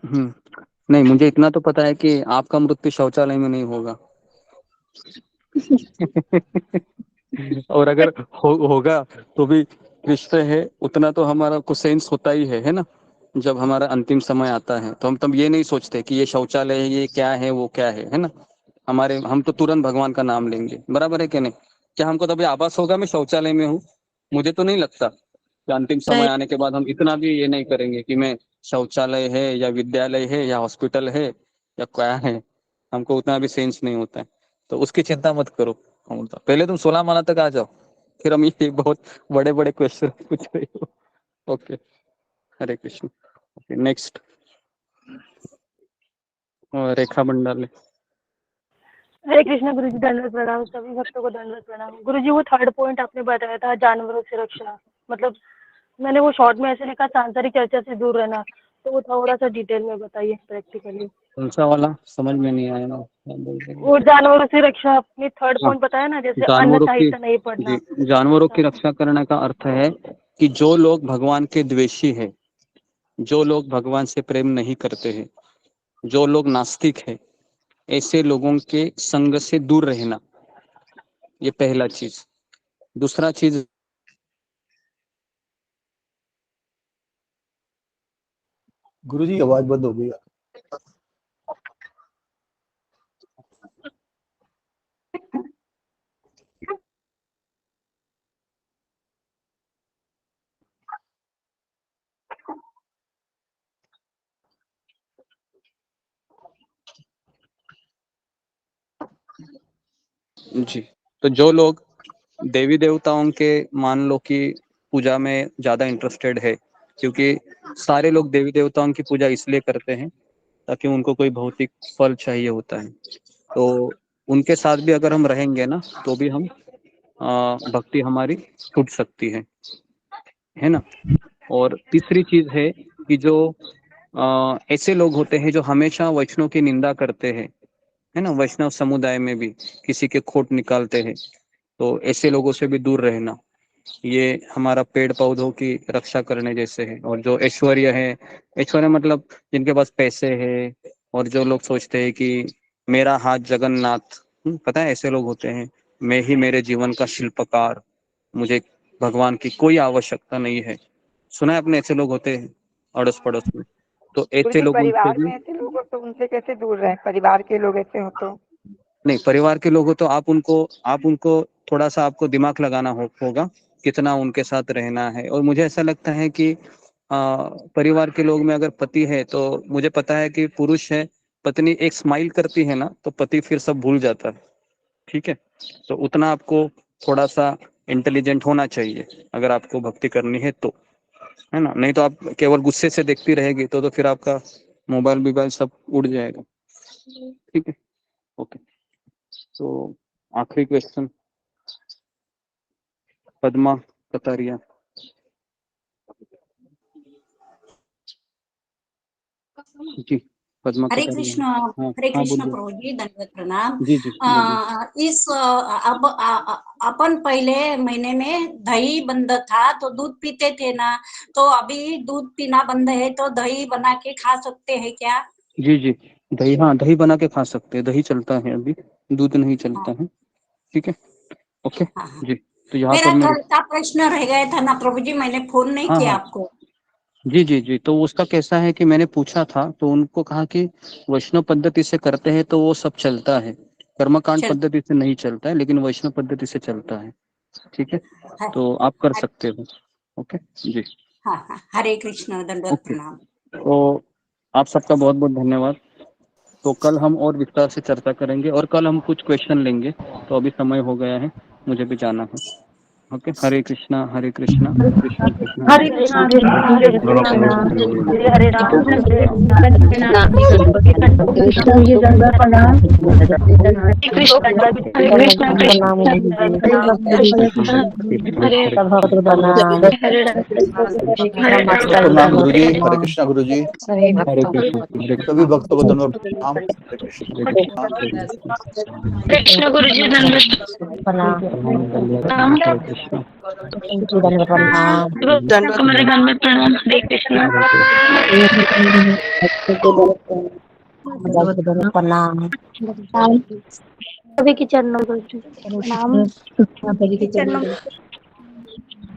नहीं, मुझे इतना तो पता है कि आपका मृत्यु शौचालय में नहीं होगा। और अगर होगा तो भी कृष्ण है उतना तो हमारा को सेंस होता ही है ना। जब हमारा अंतिम समय आता है तो हम तब ये नहीं सोचते कि ये शौचालय है, ये क्या है, वो क्या है ना। हम तो तुरंत भगवान का नाम लेंगे, बराबर है कि नहीं? क्या हमको तभी आभास होगा मैं शौचालय में हूँ? मुझे तो नहीं लगता कि अंतिम समय आने के बाद हम इतना भी ये नहीं करेंगे कि मैं शौचालय है या विद्यालय है या हॉस्पिटल है या क्या है। हमको उतना भी सेंस नहीं होता है, तो उसकी चिंता मत करो। पहले तुम 16 माला तक आ जाओ, फिर हम ये बहुत बड़े बड़े क्वेश्चन पूछ रहे हो। ओके, हरे कृष्ण। ओके, नेक्स्ट रेखा मंडाले। हरे कृष्ण गुरुजी, दंडवत प्रणाम। सभी भक्तों को दंडवत प्रणाम। गुरुजी, वो थर्ड पॉइंट आपने बताया था जानवरों से रक्षा, मतलब मैंने वो शॉर्ट में ऐसे लिखा सांसारिक चर्चा से दूर रहना, तो वो थोड़ा सा डिटेल में बताइए प्रैक्टिकली। कौन सा वाला समझ में नहीं आया ना। वो जानवरों से रक्षा आपने थर्ड पॉइंट बताया ना, जैसे अन्न जानवरों की साहित्य नहीं पढ़ना। जी, जानवरों की रक्षा करने का अर्थ है कि जो लोग भगवान के द्वेषी है, जो लोग भगवान से प्रेम नहीं करते हैं, जो लोग नास्तिक है, ऐसे लोगों के संग से दूर रहना, ये पहला चीज। दूसरा चीज, गुरुजी आवाज बंद हो गई। जी, तो जो लोग देवी देवताओं के मान लो कि पूजा में ज्यादा इंटरेस्टेड है, क्योंकि सारे लोग देवी देवताओं की पूजा इसलिए करते हैं ताकि उनको कोई भौतिक फल चाहिए होता है। तो उनके साथ भी अगर हम रहेंगे ना तो भी हम भक्ति हमारी छूट सकती है ना। और तीसरी चीज है कि जो ऐसे लोग होते हैं जो हमेशा वैष्णव की निंदा करते हैं, है ना, वैष्णव समुदाय में भी किसी के खोट निकालते हैं, तो ऐसे लोगों से भी दूर रहना, ये हमारा पेड़ पौधों की रक्षा करने जैसे है। और जो ऐश्वर्य है, ऐश्वर्य मतलब जिनके पास पैसे है, और जो लोग सोचते हैं कि मेरा हाथ जगन्नाथ, पता है ऐसे लोग होते हैं, मैं ही मेरे जीवन का शिल्पकार, मुझे भगवान की कोई आवश्यकता नहीं है। सुना है आपने, ऐसे लोग होते हैं अड़ोस पड़ोस में। तो ऐसे गुरुजी लोगों से परिवार भी में ऐसे लोग हो तो उनसे कैसे दूर रहे? परिवार के लोग ऐसे हो तो नहीं, परिवार के लोग हो तो आप उनको थोड़ा सा आपको दिमाग लगाना होगा कितना उनके साथ रहना है। और मुझे ऐसा लगता है कि परिवार के लोग में अगर पति है तो मुझे पता है कि पुरुष है, पत्नी एक स्माइल करती है ना तो पति फिर सब भूल जाता है। ठीक है, तो उतना आपको थोड़ा सा इंटेलिजेंट होना चाहिए अगर आपको भक्ति करनी है तो, है ना। नहीं तो आप केवल गुस्से से देखती रहेगी तो फिर आपका मोबाइल वोबाइल सब उड़ जाएगा। ठीक है, ओके। तो आखिरी क्वेश्चन, पद्मा कतारिया। जी, पद्मा हरे कतारिया। कृष्ण। हाँ हरे हाँ, कृष्ण बोलिए। प्रभु जी, दंडवत प्रणाम। जी जी बोलिए। इस अब अपन पहले महीने में दही बंद था तो दूध पीते थे ना, तो अभी दूध पीना बंद है तो दही बना के खा सकते हैं क्या? जी जी, दही, हाँ दही बना के खा सकते हैं, दही चलता है अभी, दूध नहीं हाँ चलता है। ठीक है, ओके। हाँ हाँ। जी, तो यहाँ मेरा पर मैं कल का प्रश्न रह गया था ना प्रभु जी, मैंने फोन नहीं हाँ किया हाँ, आपको। जी जी जी, तो उसका कैसा है कि मैंने पूछा था तो उनको कहा कि वैष्णव पद्धति से करते हैं तो वो सब चलता है, कर्मकांड चल। पद्धति से नहीं चलता है, लेकिन वैष्णव पद्धति से चलता है। ठीक है, हाँ तो आप कर सकते हो। ओके जी, हाँ हाँ, हरे कृष्ण, दंडवत ओके। प्रणाम। तो आप सबका बहुत बहुत धन्यवाद। तो कल हम और विस्तार से चर्चा करेंगे और कल हम कुछ क्वेश्चन लेंगे। तो अभी समय हो गया है, मुझे भी जाना है। ओके, हरे कृष्णा हरे कृष्णा कृष्ण कृष्ण हरे हरे कृष्ण हरे कृष्ण हरे कृष्ण हरे हरे राम हरे कृष्ण जी दंडवत प्रणाम। हरे कृष्ण हरे कृष्ण कृष्ण हरे हरे हरे प्रणाम गुरुजी, राम। हरे कृष्णा गुरुजी। सभी हरे भक्तों कृष्ण हरे सभी कृष्ण भक्तों को धन्यवाद प्रणाम। हरे कृष्ण हरे प्रणाम। कृष्ण कृष्ण गुरु जी दंडवत प्रणाम। हरे कृष्ण कमरे दंडवत प्रणाम। हरे कृष्ण। हरे कृष्ण प्रणाम। सभी के चरणों में प्रणाम। सभी के चरणों चरणों,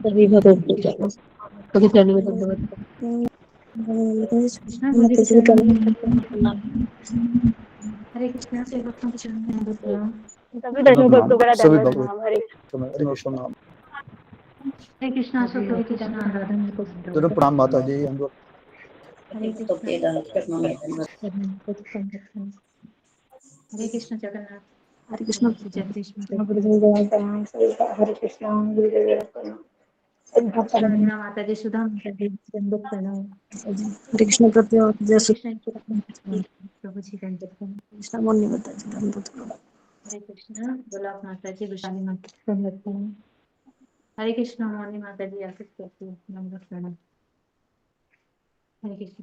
सभी भक्त के चरणों, सभी चरणों में दंडवत कृष्ण गुरु जी के चरणों में प्रणाम। हरे कृष्ण से भक्तों के चरणों में दंडवत प्रणाम। सभी धन्यवाद वैष्णव प्रणाम भक्तों का सभी दंडवत भक्तों प्रणाम। हरे को धन्यवाद प्रणाम। हरे कृष्ण सभी कृष्ण राधा माधव को धन्यवाद प्रणाम माता जी। धन्यवाद। हरे तो कृष्ण। के चरणों में दंडवत। हरे कृष्ण जगन्नाथ। हरे कृष्ण। जय कृष्ण। गुरुदेव प्रणाम। सभी हरे कृष्ण गुरुदेव प्रणाम। सभी भक्त सुधा माता जी, सुधा माता जी दंडवत प्रणाम। हरे कृष्ण प्रत्येक जय श्री कृष्ण प्रभु जी दंडवत प्रणाम। कृष्ण मुनि माता जी धन्यवाद प्रणाम। हरे कृष्ण गोलाब माता जी, विशाली माता जी दंडवत प्रणाम। हरे कृष्ण मौनी माता जी, आशीष करती दंडवत प्रणाम। हरे कृष्ण।